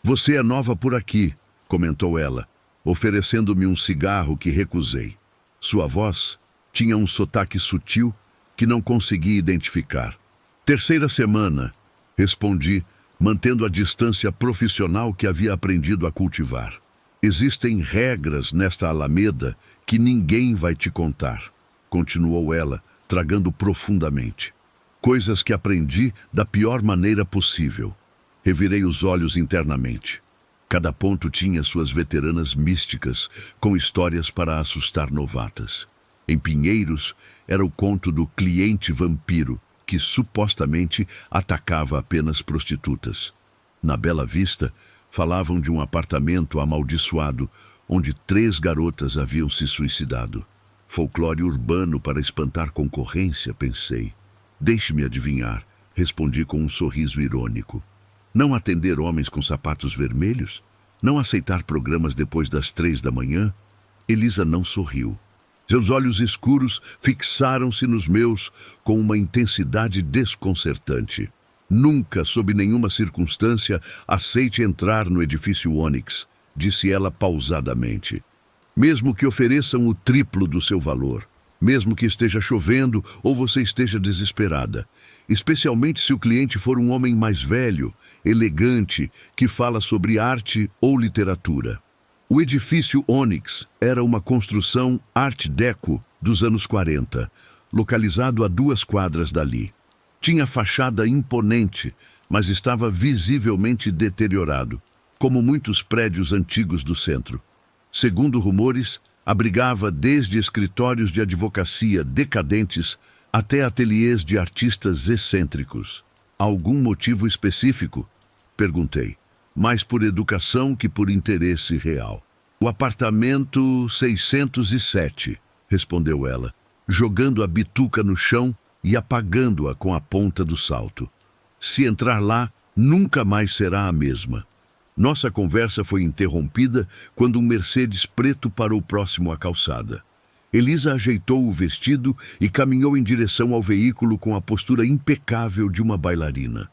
"Você é nova por aqui", comentou ela, oferecendo-me um cigarro que recusei. Sua voz tinha um sotaque sutil que não consegui identificar. "Terceira semana", respondi, mantendo a distância profissional que havia aprendido a cultivar. "Existem regras nesta Alameda que ninguém vai te contar", continuou ela, tragando profundamente. "Coisas que aprendi da pior maneira possível." Revirei os olhos internamente. Cada ponto tinha suas veteranas místicas, com histórias para assustar novatas. Em Pinheiros, era o conto do cliente vampiro, que supostamente atacava apenas prostitutas. Na Bela Vista, falavam de um apartamento amaldiçoado, onde 3 garotas haviam se suicidado. Folclore urbano para espantar concorrência, pensei. Deixe-me adivinhar, respondi com um sorriso irônico. Não atender homens com sapatos vermelhos? Não aceitar programas depois das 3 da manhã? Elisa não sorriu. Seus olhos escuros fixaram-se nos meus com uma intensidade desconcertante. Nunca, sob nenhuma circunstância, aceite entrar no edifício Ônix, disse ela pausadamente. Mesmo que ofereçam o triplo do seu valor, mesmo que esteja chovendo ou você esteja desesperada, especialmente se o cliente for um homem mais velho, elegante, que fala sobre arte ou literatura. O edifício Ônix era uma construção Art Deco dos anos 40, localizado a 2 quadras dali. Tinha fachada imponente, mas estava visivelmente deteriorado, como muitos prédios antigos do centro. Segundo rumores, abrigava desde escritórios de advocacia decadentes até ateliês de artistas excêntricos. Algum motivo específico? Perguntei, mais por educação que por interesse real. O apartamento 607, respondeu ela, jogando a bituca no chão e apagando-a com a ponta do salto. Se entrar lá, nunca mais será a mesma. Nossa conversa foi interrompida quando um Mercedes preto parou próximo à calçada. Elisa ajeitou o vestido e caminhou em direção ao veículo com a postura impecável de uma bailarina.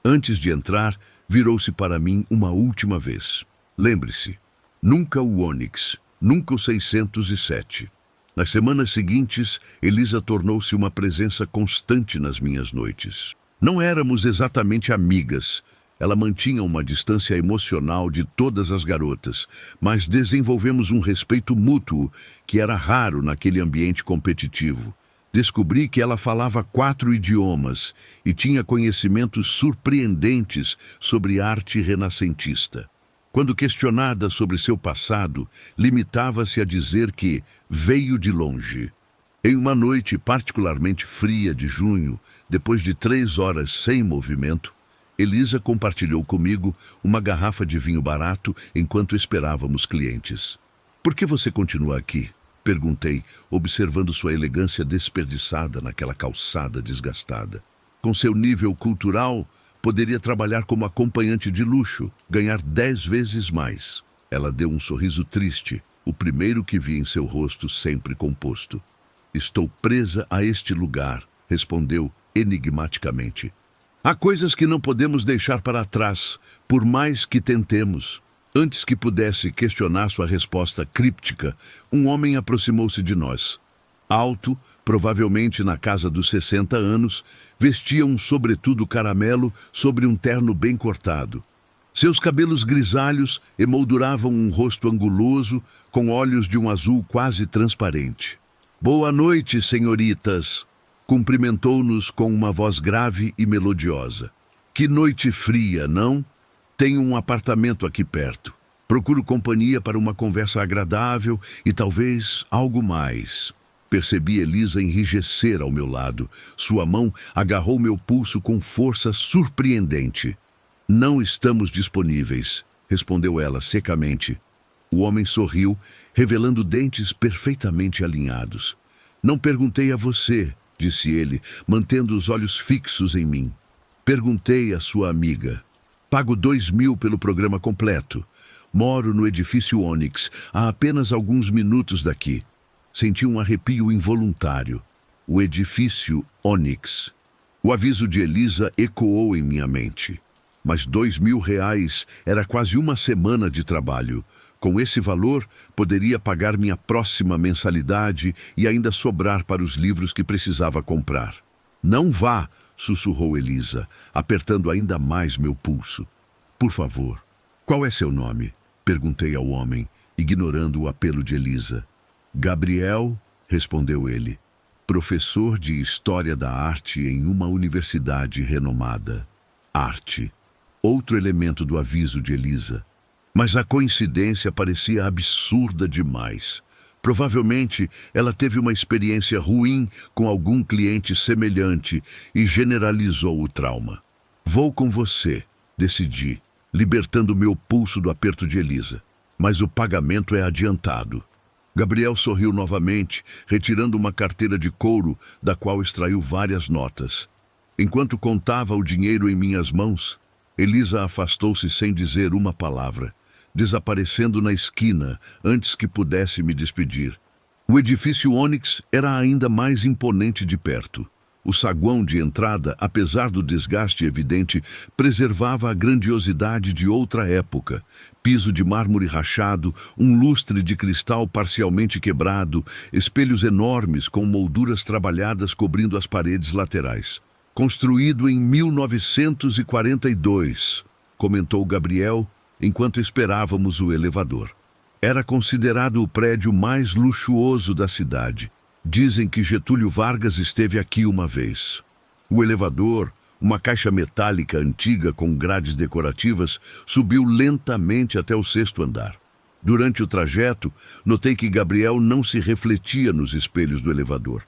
Antes de entrar, virou-se para mim uma última vez. Lembre-se, nunca o Ônix, nunca o 607. Nas semanas seguintes, Elisa tornou-se uma presença constante nas minhas noites. Não éramos exatamente amigas. Ela mantinha uma distância emocional de todas as garotas, mas desenvolvemos um respeito mútuo que era raro naquele ambiente competitivo. Descobri que ela falava 4 idiomas e tinha conhecimentos surpreendentes sobre arte renascentista. Quando questionada sobre seu passado, limitava-se a dizer que veio de longe. Em uma noite particularmente fria de junho, depois de 3 horas sem movimento, Elisa compartilhou comigo uma garrafa de vinho barato enquanto esperávamos clientes. Por que você continua aqui? Perguntei, observando sua elegância desperdiçada naquela calçada desgastada. Com seu nível cultural, poderia trabalhar como acompanhante de luxo, ganhar 10 vezes mais. Ela deu um sorriso triste, o primeiro que vi em seu rosto sempre composto. Estou presa a este lugar, respondeu enigmaticamente. Há coisas que não podemos deixar para trás, por mais que tentemos. Antes que pudesse questionar sua resposta críptica, um homem aproximou-se de nós. Alto, provavelmente na casa dos 60 anos, vestia um sobretudo caramelo sobre um terno bem cortado. Seus cabelos grisalhos emolduravam um rosto anguloso, com olhos de um azul quase transparente. Boa noite, senhoritas! Cumprimentou-nos com uma voz grave e melodiosa. Que noite fria, não? Tenho um apartamento aqui perto. Procuro companhia para uma conversa agradável e talvez algo mais. Percebi Elisa enrijecer ao meu lado. Sua mão agarrou meu pulso com força surpreendente. Não estamos disponíveis, respondeu ela secamente. O homem sorriu, revelando dentes perfeitamente alinhados. Não perguntei a você, disse ele, mantendo os olhos fixos em mim. Perguntei à sua amiga. Pago 2.000 pelo programa completo. Moro no edifício Ônix, a apenas alguns minutos daqui. Senti um arrepio involuntário. O edifício Ônix. O aviso de Elisa ecoou em minha mente. Mas 2.000 reais era quase uma semana de trabalho. Com esse valor, poderia pagar minha próxima mensalidade e ainda sobrar para os livros que precisava comprar. Não vá, sussurrou Elisa, apertando ainda mais meu pulso. Por favor, qual é seu nome? Perguntei ao homem, ignorando o apelo de Elisa. Gabriel, respondeu ele, professor de História da Arte em uma universidade renomada. Arte. Outro elemento do aviso de Elisa. Mas a coincidência parecia absurda demais. Provavelmente ela teve uma experiência ruim com algum cliente semelhante e generalizou o trauma. Vou com você, decidi, libertando meu pulso do aperto de Elisa. Mas o pagamento é adiantado. Gabriel sorriu novamente, retirando uma carteira de couro, da qual extraiu várias notas. Enquanto contava o dinheiro em minhas mãos, Elisa afastou-se sem dizer uma palavra, desaparecendo na esquina antes que pudesse me despedir. O edifício Onyx era ainda mais imponente de perto. O saguão de entrada, apesar do desgaste evidente, preservava a grandiosidade de outra época. Piso de mármore rachado, um lustre de cristal parcialmente quebrado, espelhos enormes com molduras trabalhadas cobrindo as paredes laterais. Construído em 1942, comentou Gabriel, enquanto esperávamos o elevador. Era considerado o prédio mais luxuoso da cidade. Dizem que Getúlio Vargas esteve aqui uma vez. O elevador, uma caixa metálica antiga com grades decorativas, subiu lentamente até o 6º andar. Durante o trajeto, notei que Gabriel não se refletia nos espelhos do elevador.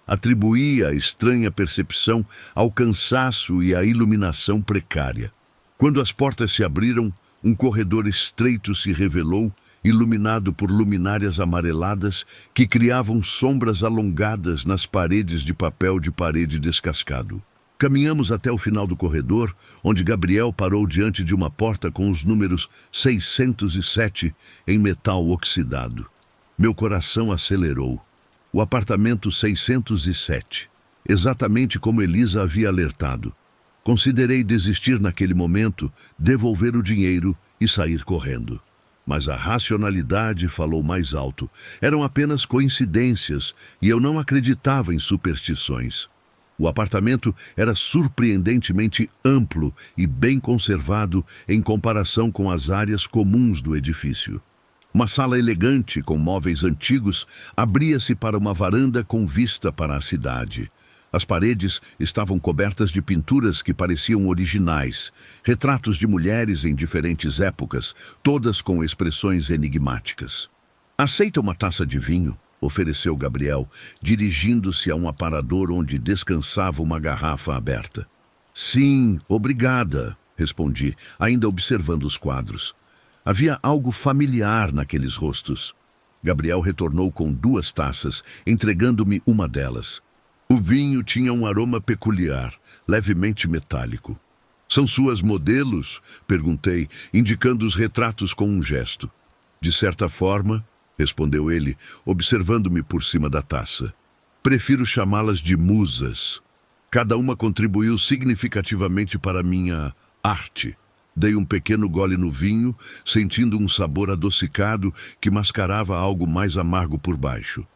Atribuía a estranha percepção ao cansaço e à iluminação precária. Quando as portas se abriram, um corredor estreito se revelou, iluminado por luminárias amareladas que criavam sombras alongadas nas paredes de papel de parede descascado. Caminhamos até o final do corredor, onde Gabriel parou diante de uma porta com os números 607 em metal oxidado. Meu coração acelerou. O apartamento 607, exatamente como Elisa havia alertado. Considerei desistir naquele momento, devolver o dinheiro e sair correndo. Mas a racionalidade falou mais alto. Eram apenas coincidências e eu não acreditava em superstições. O apartamento era surpreendentemente amplo e bem conservado em comparação com as áreas comuns do edifício. Uma sala elegante com móveis antigos abria-se para uma varanda com vista para a cidade. As paredes estavam cobertas de pinturas que pareciam originais, retratos de mulheres em diferentes épocas, todas com expressões enigmáticas. "Aceita uma taça de vinho?", ofereceu Gabriel, dirigindo-se a um aparador onde descansava uma garrafa aberta. "Sim, obrigada", respondi, ainda observando os quadros. Havia algo familiar naqueles rostos. Gabriel retornou com 2 taças, entregando-me uma delas. O vinho tinha um aroma peculiar, levemente metálico. "São suas modelos?", perguntei, indicando os retratos com um gesto. "De certa forma", respondeu ele, observando-me por cima da taça. "Prefiro chamá-las de musas. Cada uma contribuiu significativamente para minha arte." Dei um pequeno gole no vinho, sentindo um sabor adocicado que mascarava algo mais amargo por baixo.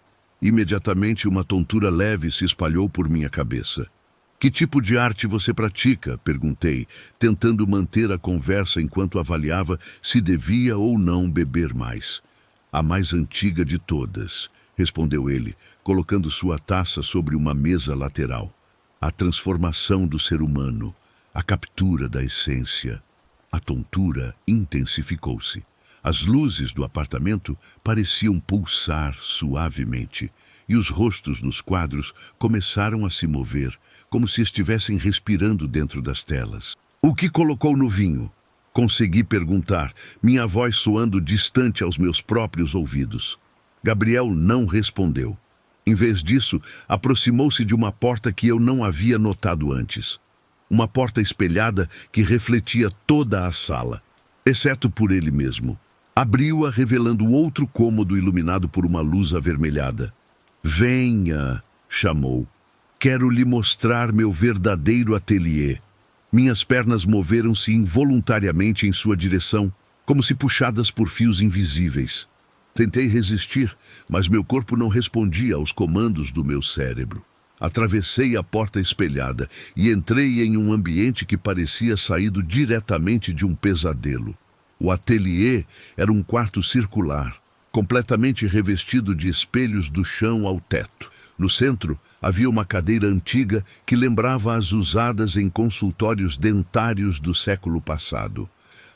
Imediatamente uma tontura leve se espalhou por minha cabeça. "Que tipo de arte você pratica?", perguntei, tentando manter a conversa enquanto avaliava se devia ou não beber mais. "A mais antiga de todas", respondeu ele, colocando sua taça sobre uma mesa lateral. "A transformação do ser humano, a captura da essência." A tontura intensificou-se. As luzes do apartamento pareciam pulsar suavemente, e os rostos nos quadros começaram a se mover, como se estivessem respirando dentro das telas. "O que colocou no vinho?", consegui perguntar, minha voz soando distante aos meus próprios ouvidos. Gabriel não respondeu. Em vez disso, aproximou-se de uma porta que eu não havia notado antes. Uma porta espelhada que refletia toda a sala, exceto por ele mesmo. Abriu-a, revelando outro cômodo iluminado por uma luz avermelhada. "Venha", chamou. "Quero lhe mostrar meu verdadeiro ateliê." Minhas pernas moveram-se involuntariamente em sua direção, como se puxadas por fios invisíveis. Tentei resistir, mas meu corpo não respondia aos comandos do meu cérebro. Atravessei a porta espelhada e entrei em um ambiente que parecia saído diretamente de um pesadelo. O ateliê era um quarto circular, completamente revestido de espelhos do chão ao teto. No centro, havia uma cadeira antiga que lembrava as usadas em consultórios dentários do século passado.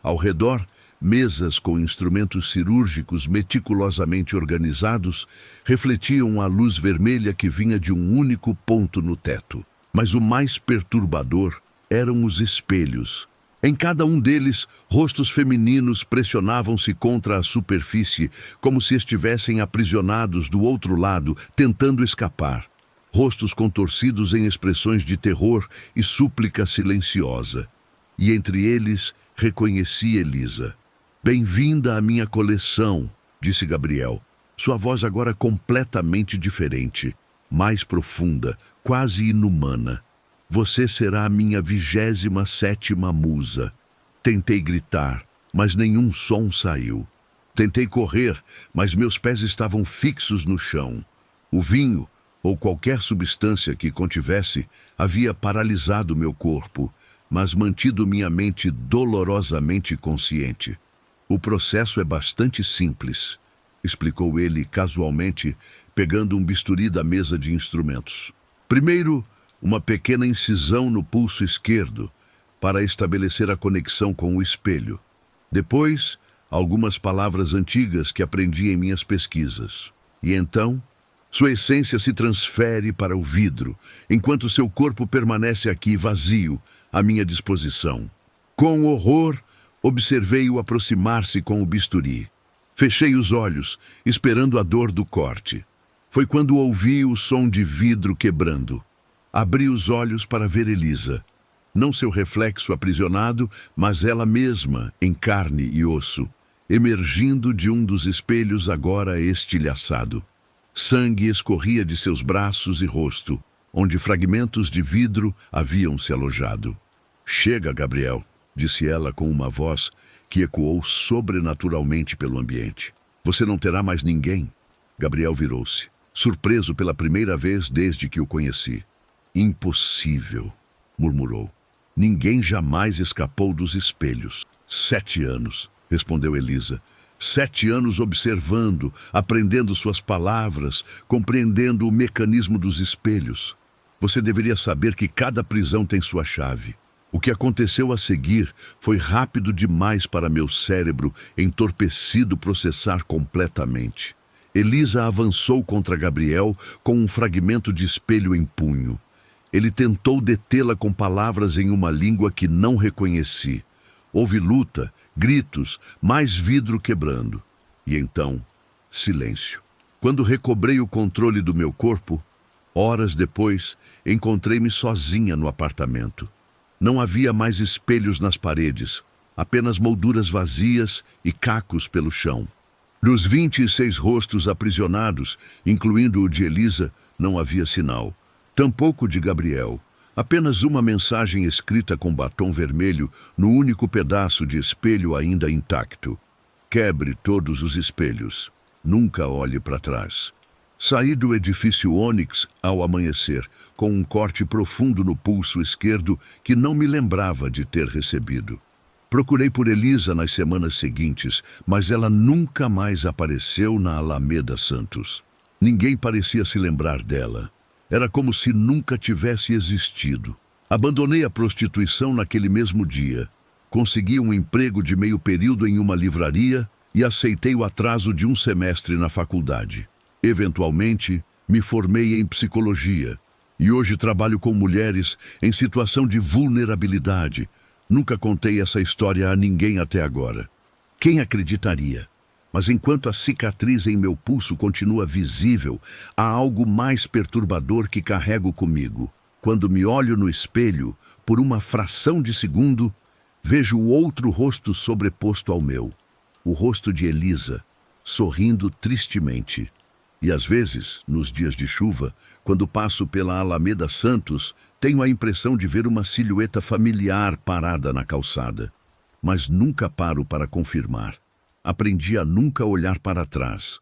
Ao redor, Mesas com instrumentos cirúrgicos meticulosamente organizados refletiam a luz vermelha que vinha de um único ponto no teto. Mas o mais perturbador eram os espelhos. Em cada um deles, rostos femininos pressionavam-se contra a superfície, como se estivessem aprisionados do outro lado, tentando escapar. Rostos contorcidos em expressões de terror e súplica silenciosa. E entre eles, reconheci Elisa. "Bem-vinda à minha coleção", disse Gabriel. Sua voz agora completamente diferente, mais profunda, quase inumana. "Você será a minha 27ª musa." Tentei gritar, mas nenhum som saiu. Tentei correr, mas meus pés estavam fixos no chão. O vinho, ou qualquer substância que contivesse, havia paralisado meu corpo, mas mantido minha mente dolorosamente consciente. "O processo é bastante simples", explicou ele casualmente, pegando um bisturi da mesa de instrumentos. "Primeiro, uma pequena incisão no pulso esquerdo, para estabelecer a conexão com o espelho. Depois, algumas palavras antigas que aprendi em minhas pesquisas. E então, sua essência se transfere para o vidro, enquanto seu corpo permanece aqui vazio, à minha disposição." Com horror, observei-o aproximar-se com o bisturi. Fechei os olhos, esperando a dor do corte. Foi quando ouvi o som de vidro quebrando. Abri os olhos para ver Elisa. Não seu reflexo aprisionado, mas ela mesma, em carne e osso, emergindo de um dos espelhos agora estilhaçado. Sangue escorria de seus braços e rosto, onde fragmentos de vidro haviam se alojado. "Chega, Gabriel", disse ela com uma voz que ecoou sobrenaturalmente pelo ambiente. "Você não terá mais ninguém." Gabriel virou-se, surpreso pela primeira vez desde que o conheci. "Impossível", murmurou. "Ninguém jamais escapou dos espelhos." 7 anos, respondeu Elisa. 7 anos observando, aprendendo suas palavras, compreendendo o mecanismo dos espelhos. Você deveria saber que cada prisão tem sua chave. O que aconteceu a seguir foi rápido demais para meu cérebro, entorpecido, processar completamente. Elisa avançou contra Gabriel com um fragmento de espelho em punho. Ele tentou detê-la com palavras em uma língua que não reconheci. Houve luta, gritos, mais vidro quebrando. E então, silêncio. Quando recobrei o controle do meu corpo, horas depois, encontrei-me sozinha no apartamento. Não havia mais espelhos nas paredes, apenas molduras vazias e cacos pelo chão. Dos 26 rostos aprisionados, incluindo o de Elisa, não havia sinal. Tampouco de Gabriel. Apenas uma mensagem escrita com batom vermelho no único pedaço de espelho ainda intacto. "Quebre todos os espelhos. Nunca olhe para trás." Saí do edifício Onyx ao amanhecer, com um corte profundo no pulso esquerdo que não me lembrava de ter recebido. Procurei por Elisa nas semanas seguintes, mas ela nunca mais apareceu na Alameda Santos. Ninguém parecia se lembrar dela. Era como se nunca tivesse existido. Abandonei a prostituição naquele mesmo dia. Consegui um emprego de meio período em uma livraria e aceitei o atraso de um semestre na faculdade. Eventualmente, me formei em psicologia e hoje trabalho com mulheres em situação de vulnerabilidade. Nunca contei essa história a ninguém até agora. Quem acreditaria? Mas enquanto a cicatriz em meu pulso continua visível, há algo mais perturbador que carrego comigo. Quando me olho no espelho, por uma fração de segundo, vejo o outro rosto sobreposto ao meu. O rosto de Elisa, sorrindo tristemente. E às vezes, nos dias de chuva, quando passo pela Alameda Santos, tenho a impressão de ver uma silhueta familiar parada na calçada. Mas nunca paro para confirmar. Aprendi a nunca olhar para trás.